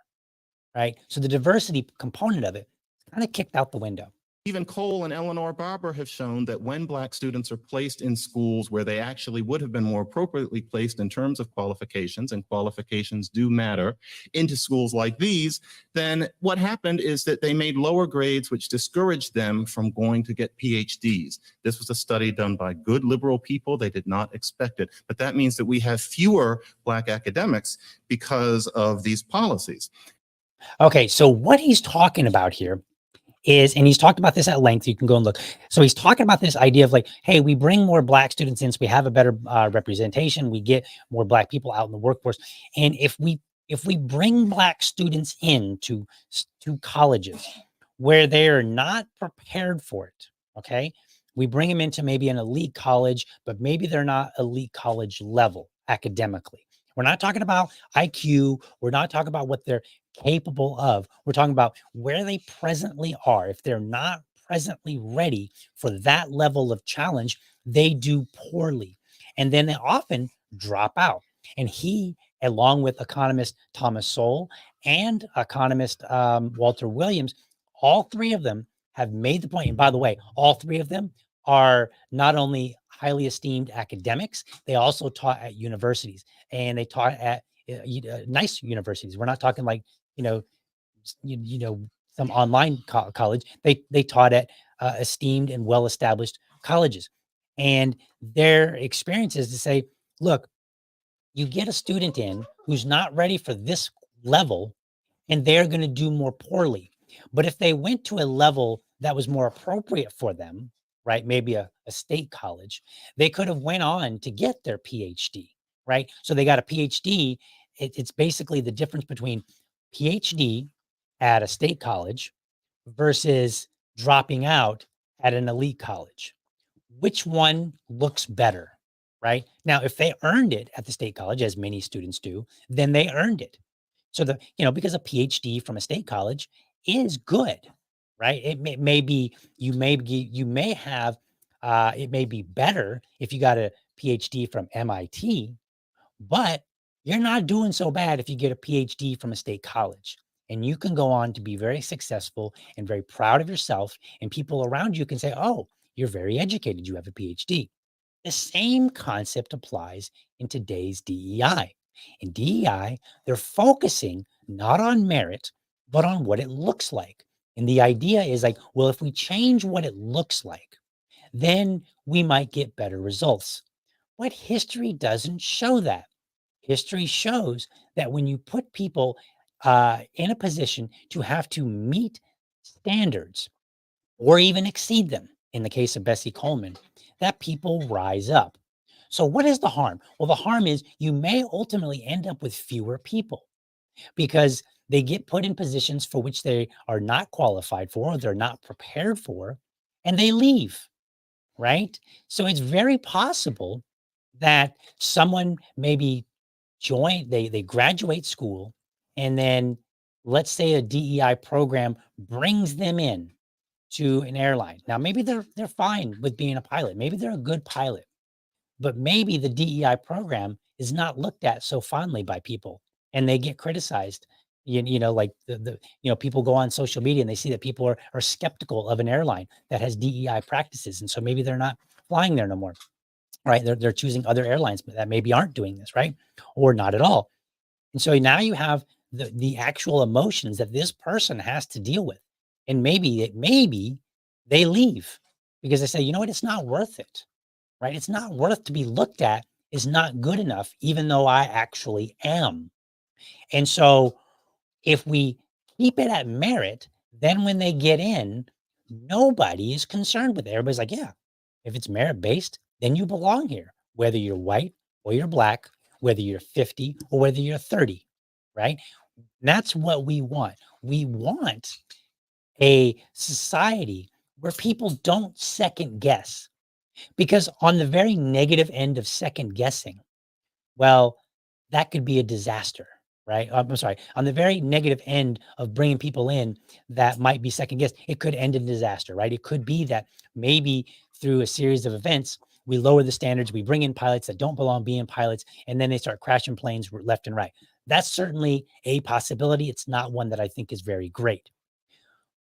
Right. So the diversity component of it kind of kicked out the window.
Even Cole and Eleanor Barber have shown that when Black students are placed in schools where they actually would have been more appropriately placed in terms of qualifications, and qualifications do matter, into schools like these, then what happened is that they made lower grades, which discouraged them from going to get PhDs. This was a study done by good liberal people. They did not expect it. But that means that we have fewer Black academics because of these policies.
Okay, so what he's talking about here is, and he's talked about this at length, you can go and look. So he's talking about this idea of like, hey, we bring more Black students in, so we have a better representation, we get more Black people out in the workforce. And if we if we bring Black students into to colleges where they are not prepared for it, okay? We bring them into maybe an elite college, but maybe they're not elite college level academically. We're not talking about IQ. We're not talking about what they're capable of. We're talking about where they presently are. If they're not presently ready for that level of challenge, they do poorly. And then they often drop out. And he, along with economist Thomas Sowell and economist Walter Williams, all three of them have made the point. And by the way, all three of them are not only highly esteemed academics, they also taught at universities, and they taught at nice universities. We're not talking like, you know, some online college. They taught at esteemed and well-established colleges. And their experience is to say, look, you get a student in who's not ready for this level, and they're going to do more poorly. But if they went to a level that was more appropriate for them, right, maybe a state college, they could have went on to get their PhD, right? So they got a PhD. It's basically the difference between PhD at a state college versus dropping out at an elite college. Which one looks better, right? Now, if they earned it at the state college, as many students do, then they earned it. So because a PhD from a state college is good, right? It may be, you may have, it may be better if you got a PhD from MIT, but you're not doing so bad if you get a PhD from a state college. And you can go on to be very successful and very proud of yourself. And people around you can say, oh, you're very educated. You have a PhD. The same concept applies in today's DEI. In DEI, they're focusing not on merit, but on what it looks like. And the idea is like, well, if we change what it looks like, then we might get better results. But history doesn't show that. History shows that when you put people in a position to have to meet standards or even exceed them, in the case of Bessie Coleman, that people rise up. So, what is the harm? Well, the harm is you may ultimately end up with fewer people because they get put in positions for which they are not qualified for, or they're not prepared for, and they leave, right? So, it's very possible that someone maybe they graduate school, and then let's say a DEI program brings them in to an airline. Now maybe they're fine with being a pilot. Maybe they're a good pilot. But maybe the DEI program is not looked at so fondly by people, and they get criticized. Like people go on social media and they see that people are skeptical of an airline that has DEI practices. And so maybe they're not flying there no more, right? They're choosing other airlines that maybe aren't doing this, right? Or not at all. And so now you have the actual emotions that this person has to deal with. And maybe they leave because they say, you know what, it's not worth it, right? It's not worth to be looked at is not good enough, even though I actually am. And so if we keep it at merit, then when they get in, nobody is concerned with it. Everybody's like, yeah, if it's merit based, then you belong here, whether you're white or you're black, whether you're 50 or whether you're 30, right? That's what we want. We want a society where people don't second guess, because on the very negative end of second guessing, well, that could be a disaster, right? I'm sorry. On the very negative end of bringing people in that might be second guessed, it could end in disaster, right? It could be that maybe through a series of events, we lower the standards, we bring in pilots that don't belong being pilots, and then they start crashing planes left and right. That's certainly a possibility. It's not one that I think is very great.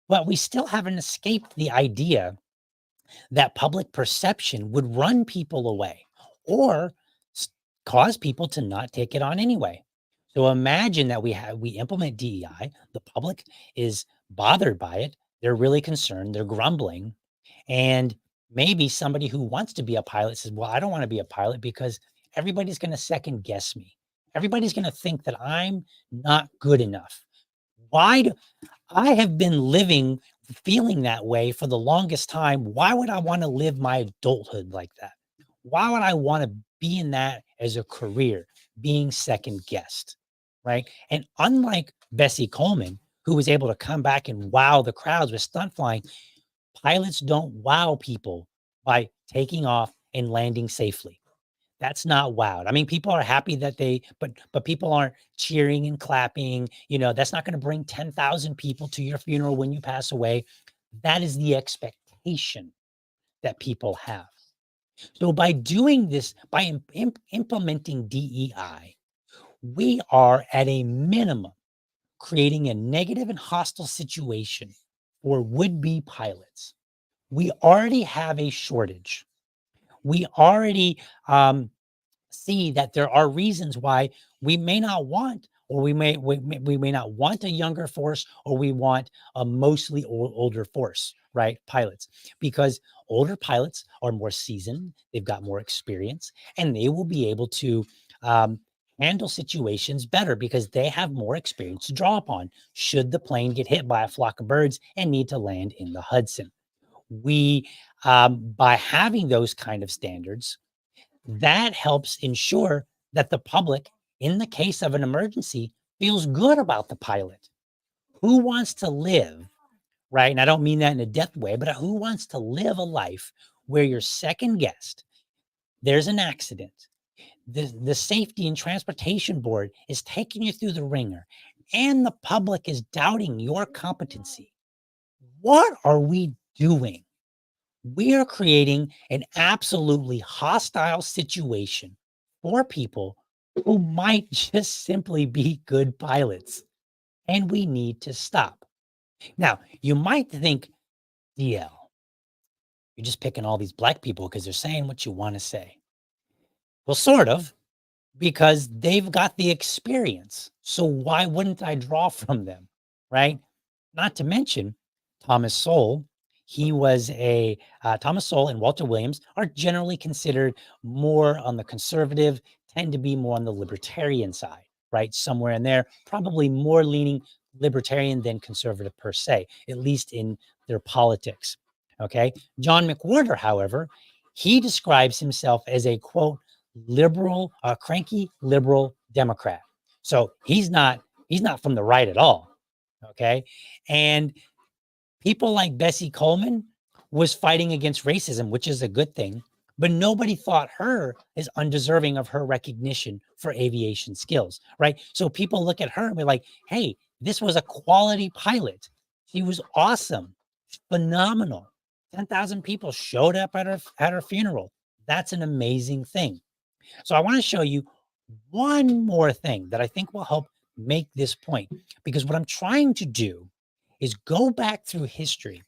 But we still haven't escaped the idea that public perception would run people away or cause people to not take it on anyway. So imagine that we implement DEI, the public is bothered by it, they're really concerned, they're grumbling, and maybe somebody who wants to be a pilot says, well, I don't want to be a pilot because everybody's going to second guess me. Everybody's going to think that I'm not good enough. Why do I have been living feeling that way for the longest time? Why would I want to live my adulthood like that? Why would I want to be in that as a career, being second guessed? right? And unlike Bessie Coleman, who was able to come back and wow the crowds with stunt flying, pilots don't wow people by taking off and landing safely. That's not wowed. I mean, people are happy that but people aren't cheering and clapping. That's not going to bring 10,000 people to your funeral when you pass away. That is the expectation that people have. So by doing this, by implementing DEI, we are at a minimum creating a negative and hostile situation for would-be pilots. We already have a shortage. We already see that there are reasons why we may not want, or we may not want a younger force, or we want a mostly older force, right? Pilots, because older pilots are more seasoned, they've got more experience, and they will be able to handle situations better because they have more experience to draw upon should the plane get hit by a flock of birds and need to land in the Hudson. We, by having those kind of standards, that helps ensure that the public, in the case of an emergency, feels good about the pilot. Who wants to live, right? And I don't mean that in a death way, but who wants to live a life where you're second guessed? There's an accident. The Safety and Transportation Board is taking you through the ringer, and the public is doubting your competency. What are we doing? We are creating an absolutely hostile situation for people who might just simply be good pilots, and we need to stop. Now, you might think, DL, you're just picking all these black people because they're saying what you want to say. Well, sort of, because they've got the experience. So why wouldn't I draw from them, right? Not to mention Thomas Sowell. Thomas Sowell and Walter Williams are generally considered more on the conservative, tend to be more on the libertarian side, right? Somewhere in there, probably more leaning libertarian than conservative per se, at least in their politics. Okay. John McWhorter, however, he describes himself as a quote, liberal, cranky liberal Democrat. So he's not from the right at all. Okay. And people like Bessie Coleman was fighting against racism, which is a good thing, but nobody thought her as undeserving of her recognition for aviation skills, right? So people look at her and be like, hey, this was a quality pilot. She was awesome, phenomenal. 10,000 people showed up at her funeral. That's an amazing thing. So I want to show you one more thing that I think will help make this point, because what I'm trying to do is go back through history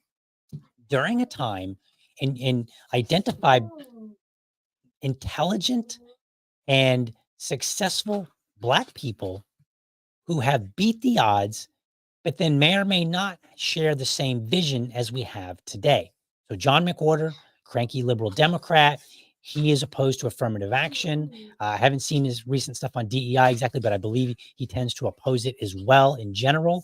during a time and identify intelligent and successful Black people who have beat the odds, but then may or may not share the same vision as we have today. So John McWhorter, cranky liberal Democrat, he is opposed to affirmative action. I haven't seen his recent stuff on DEI exactly, but I believe he tends to oppose it as well in general.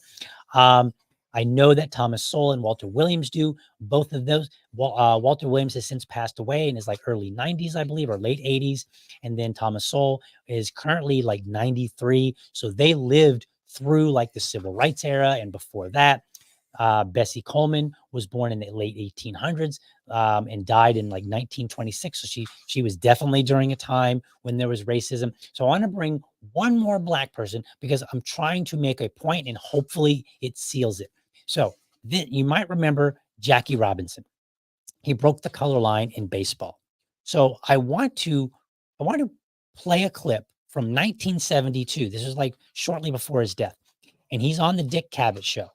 I know that Thomas Sowell and Walter Williams do. Both of those. Walter Williams has since passed away in his like early 90s, I believe, or late 80s. And then Thomas Sowell is currently like 93. So they lived through like the civil rights era and before that. Bessie Coleman was born in the late 1800s and died in like 1926. So she was definitely during a time when there was racism. So I want to bring one more Black person because I'm trying to make a point and hopefully it seals it. So you might remember Jackie Robinson. He broke the color line in baseball. So I want to play a clip from 1972. This is like shortly before his death. And he's on the Dick Cavett show.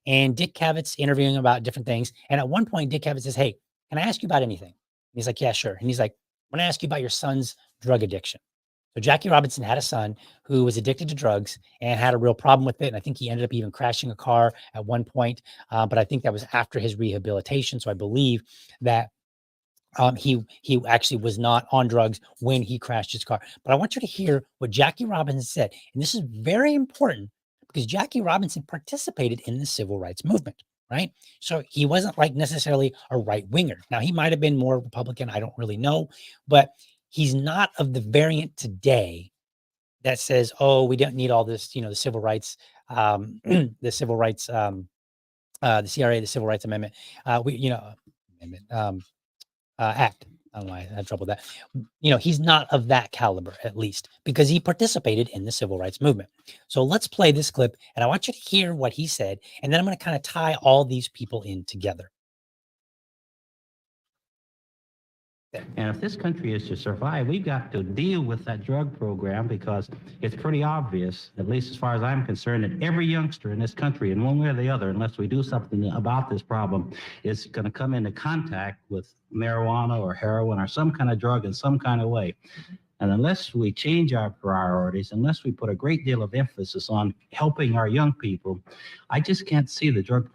And Dick Cavett's interviewing about different things. And at one point, Dick Cavett says, hey, can I ask you about anything? And he's like, yeah, sure. And he's like, I want to ask you about your son's drug addiction. So Jackie Robinson had a son who was addicted to drugs and had a real problem with it. And I think he ended up even crashing a car at one point. But I think that was after his rehabilitation. So I believe that he actually was not on drugs when he crashed his car. But I want you to hear what Jackie Robinson said. And this is very important because Jackie Robinson participated in the civil rights movement, right? So he wasn't like necessarily a right winger. Now he might've been more Republican. I don't really know, but he's not of the variant today that says, oh, we don't need all this, the civil rights, the civil rights, the CRA, the Civil Rights Amendment, amendment, Act. I don't know why I had trouble with that. He's not of that caliber, at least, because he participated in the civil rights movement. So let's play this clip, and I want you to hear what he said, and then I'm going to kind of tie all these people in together.
And if this country is to survive, we've got to deal with that drug program, because it's pretty obvious, at least as far as I'm concerned, that every youngster in this country, in one way or the other, unless we do something about this problem, is going to come into contact with marijuana or heroin or some kind of drug in some kind of way. And unless we change our priorities, unless we put a great deal of emphasis on helping our young people, I just can't see the drug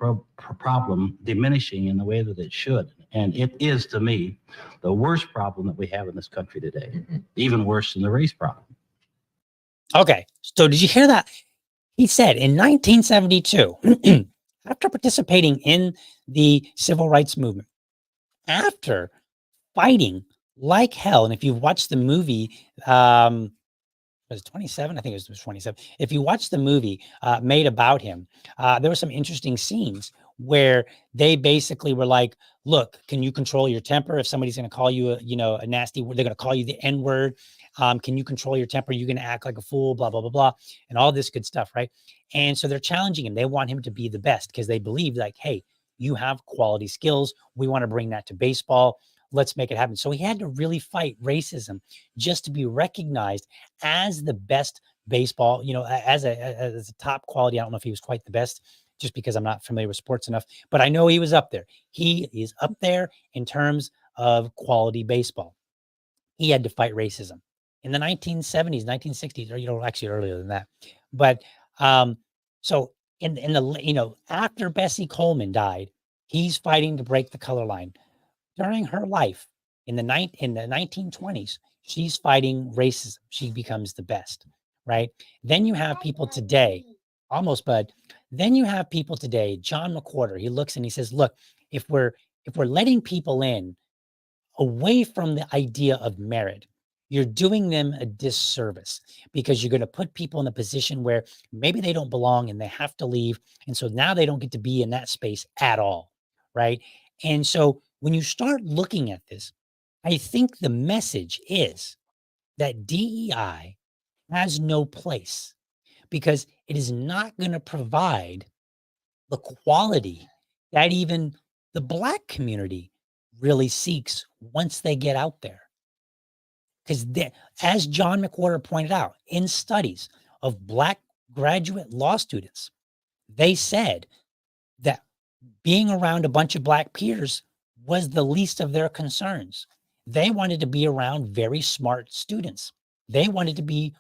problem diminishing in the way that it should. And it is, to me, the worst problem that we have in this country today, even worse than the race problem.
Okay, so did you hear that? He said in 1972, after participating in the civil rights movement, after fighting like hell, and if you've watched the movie, was it 27? I think it was 27. If you watch the movie made about him, there were some interesting scenes where they basically were like, look, can you control your temper? If somebody's going to call you a nasty word, they're going to call you the N word. Can you control your temper? You're going to act like a fool, blah, blah, blah, blah, and all this good stuff, right? And so they're challenging him. They want him to be the best because they believe like, hey, you have quality skills. We want to bring that to baseball. Let's make it happen. So he had to really fight racism just to be recognized as the best baseball, as a top quality. I don't know if he was quite the best, just because I'm not familiar with sports enough, but I know he was up there. He is up there in terms of quality baseball. He had to fight racism in the 1970s, 1960s, or actually earlier than that. But so in the after Bessie Coleman died, he's fighting to break the color line. During her life in the 1920s, she's fighting racism. She becomes the best, right? Then you have people today, almost, bud. Then you have people today, John McWhorter, he looks and he says, look, if we're letting people in away from the idea of merit, you're doing them a disservice, because you're going to put people in a position where maybe they don't belong and they have to leave. And so now they don't get to be in that space at all, right? And so when you start looking at this, I think the message is that DEI has no place, because it is not going to provide the quality that even the Black community really seeks once they get out there. Because as John McWhorter pointed out, in studies of Black graduate law students, they said that being around a bunch of Black peers was the least of their concerns. They wanted to be around very smart students. They wanted to be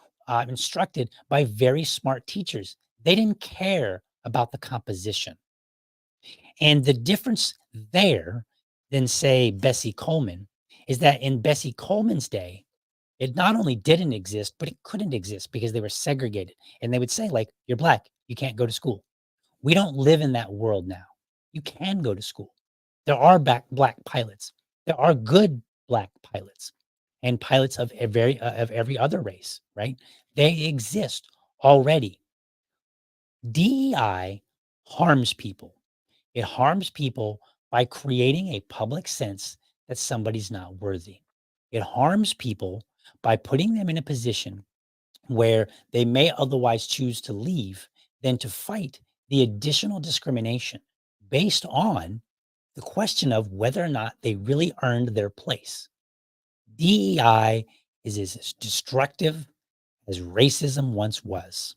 instructed by very smart teachers. They didn't care about the composition. And the difference there than, say, Bessie Coleman is that in Bessie Coleman's day, it not only didn't exist, but it couldn't exist because they were segregated. And they would say, like, you're Black, you can't go to school. We don't live in that world now. You can go to school. There are Black pilots. There are good Black pilots and pilots of every other race, right? They exist already. DEI harms people. It harms people by creating a public sense that somebody's not worthy. It harms people by putting them in a position where they may otherwise choose to leave than to fight the additional discrimination based on the question of whether or not they really earned their place. DEI is as destructive as racism once was.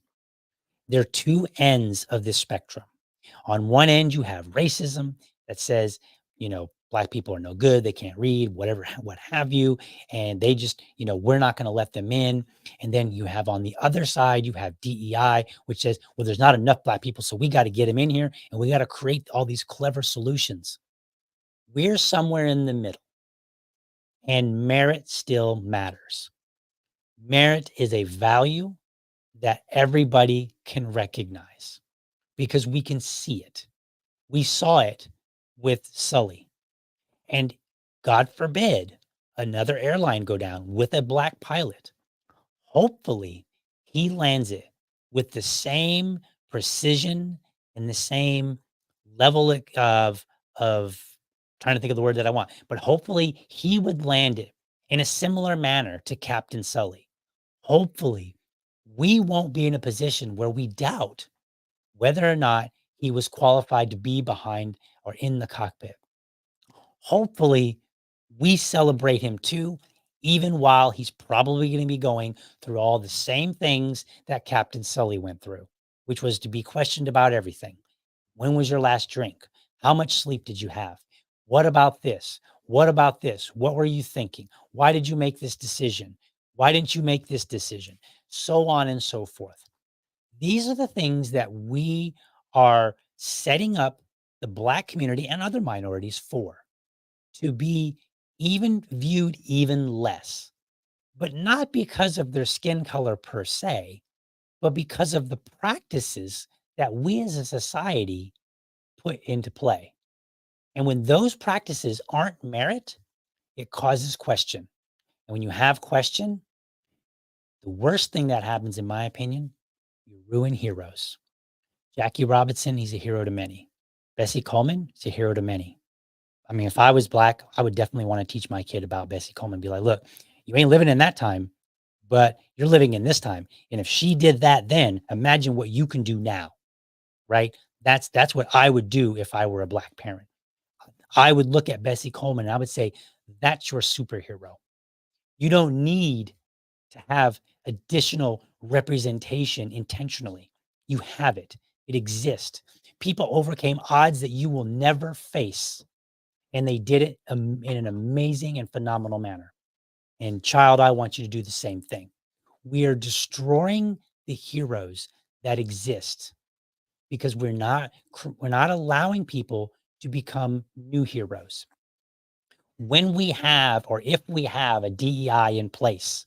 There are two ends of this spectrum. On one end, you have racism that says, Black people are no good, they can't read, whatever, what have you. And they just, we're not going to let them in. And then you have on the other side, you have DEI, which says, well, there's not enough Black people, so we got to get them in here and we got to create all these clever solutions. We're somewhere in the middle, and merit still matters. Merit is a value that everybody can recognize because we can see it. We saw it with Sully. And God forbid another airline go down with a Black pilot. Hopefully he lands it with the same precision and the same level of trying to think of the word that I want, but hopefully he would land it in a similar manner to Captain Sully. Hopefully, we won't be in a position where we doubt whether or not he was qualified to be behind or in the cockpit. Hopefully, we celebrate him too, even while he's probably going to be going through all the same things that Captain Sully went through, which was to be questioned about everything. When was your last drink? How much sleep did you have? What about this? What about this? What were you thinking? Why did you make this decision? Why didn't you make this decision? So on and so forth. These are the things that we are setting up the Black community and other minorities for, to be viewed even less, but not because of their skin color per se, but because of the practices that we as a society put into play. And when those practices aren't merit, it causes question. And when you have question, the worst thing that happens, in my opinion, you ruin heroes. Jackie Robinson, he's a hero to many. Bessie Coleman, he's a hero to many. I mean, if I was Black, I would definitely want to teach my kid about Bessie Coleman. Be like, look, you ain't living in that time, but you're living in this time. And if she did that then, imagine what you can do now, right? That's what I would do if I were a Black parent. I would look at Bessie Coleman and I would say, that's your superhero. You don't need to have additional representation intentionally. You have it. It exists. People overcame odds that you will never face, and they did it in an amazing and phenomenal manner. And child, I want you to do the same thing. We are destroying the heroes that exist because we're not allowing people to become new heroes. When we have, or if we have, a DEI in place,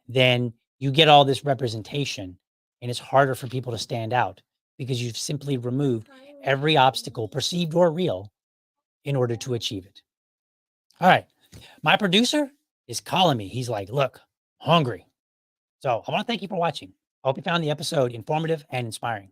then you get all this representation and it's harder for people to stand out because you've simply removed every obstacle, perceived or real, in order to achieve it. All right. My producer is calling me. He's like, look, hungry. So I want to thank you for watching. I hope you found the episode informative and inspiring.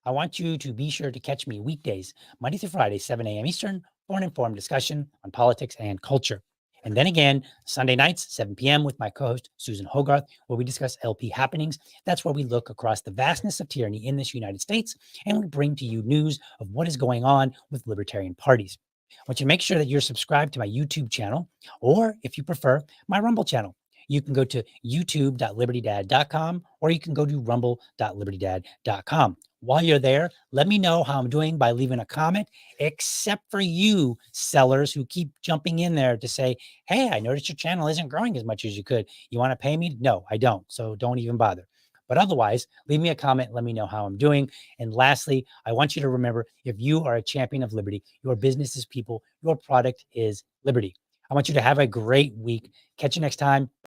I want you to be sure to catch me weekdays, Monday through Friday, 7 a.m. Eastern, for an informed discussion on politics and culture. And then again, Sunday nights, 7 p.m. with my co-host, Susan Hogarth, where we discuss LP happenings. That's where we look across the vastness of tyranny in this United States, and we bring to you news of what is going on with libertarian parties. I want you to make sure that you're subscribed to my YouTube channel, or if you prefer, my Rumble channel. You can go to youtube.libertydad.com, or you can go to rumble.libertydad.com. While you're there, let me know how I'm doing by leaving a comment, except for you sellers who keep jumping in there to say, hey, I noticed your channel isn't growing as much as you could. You want to pay me? No, I don't. So don't even bother. But otherwise, leave me a comment. Let me know how I'm doing. And lastly, I want you to remember, if you are a champion of liberty, your business is people, your product is liberty. I want you to have a great week. Catch you next time.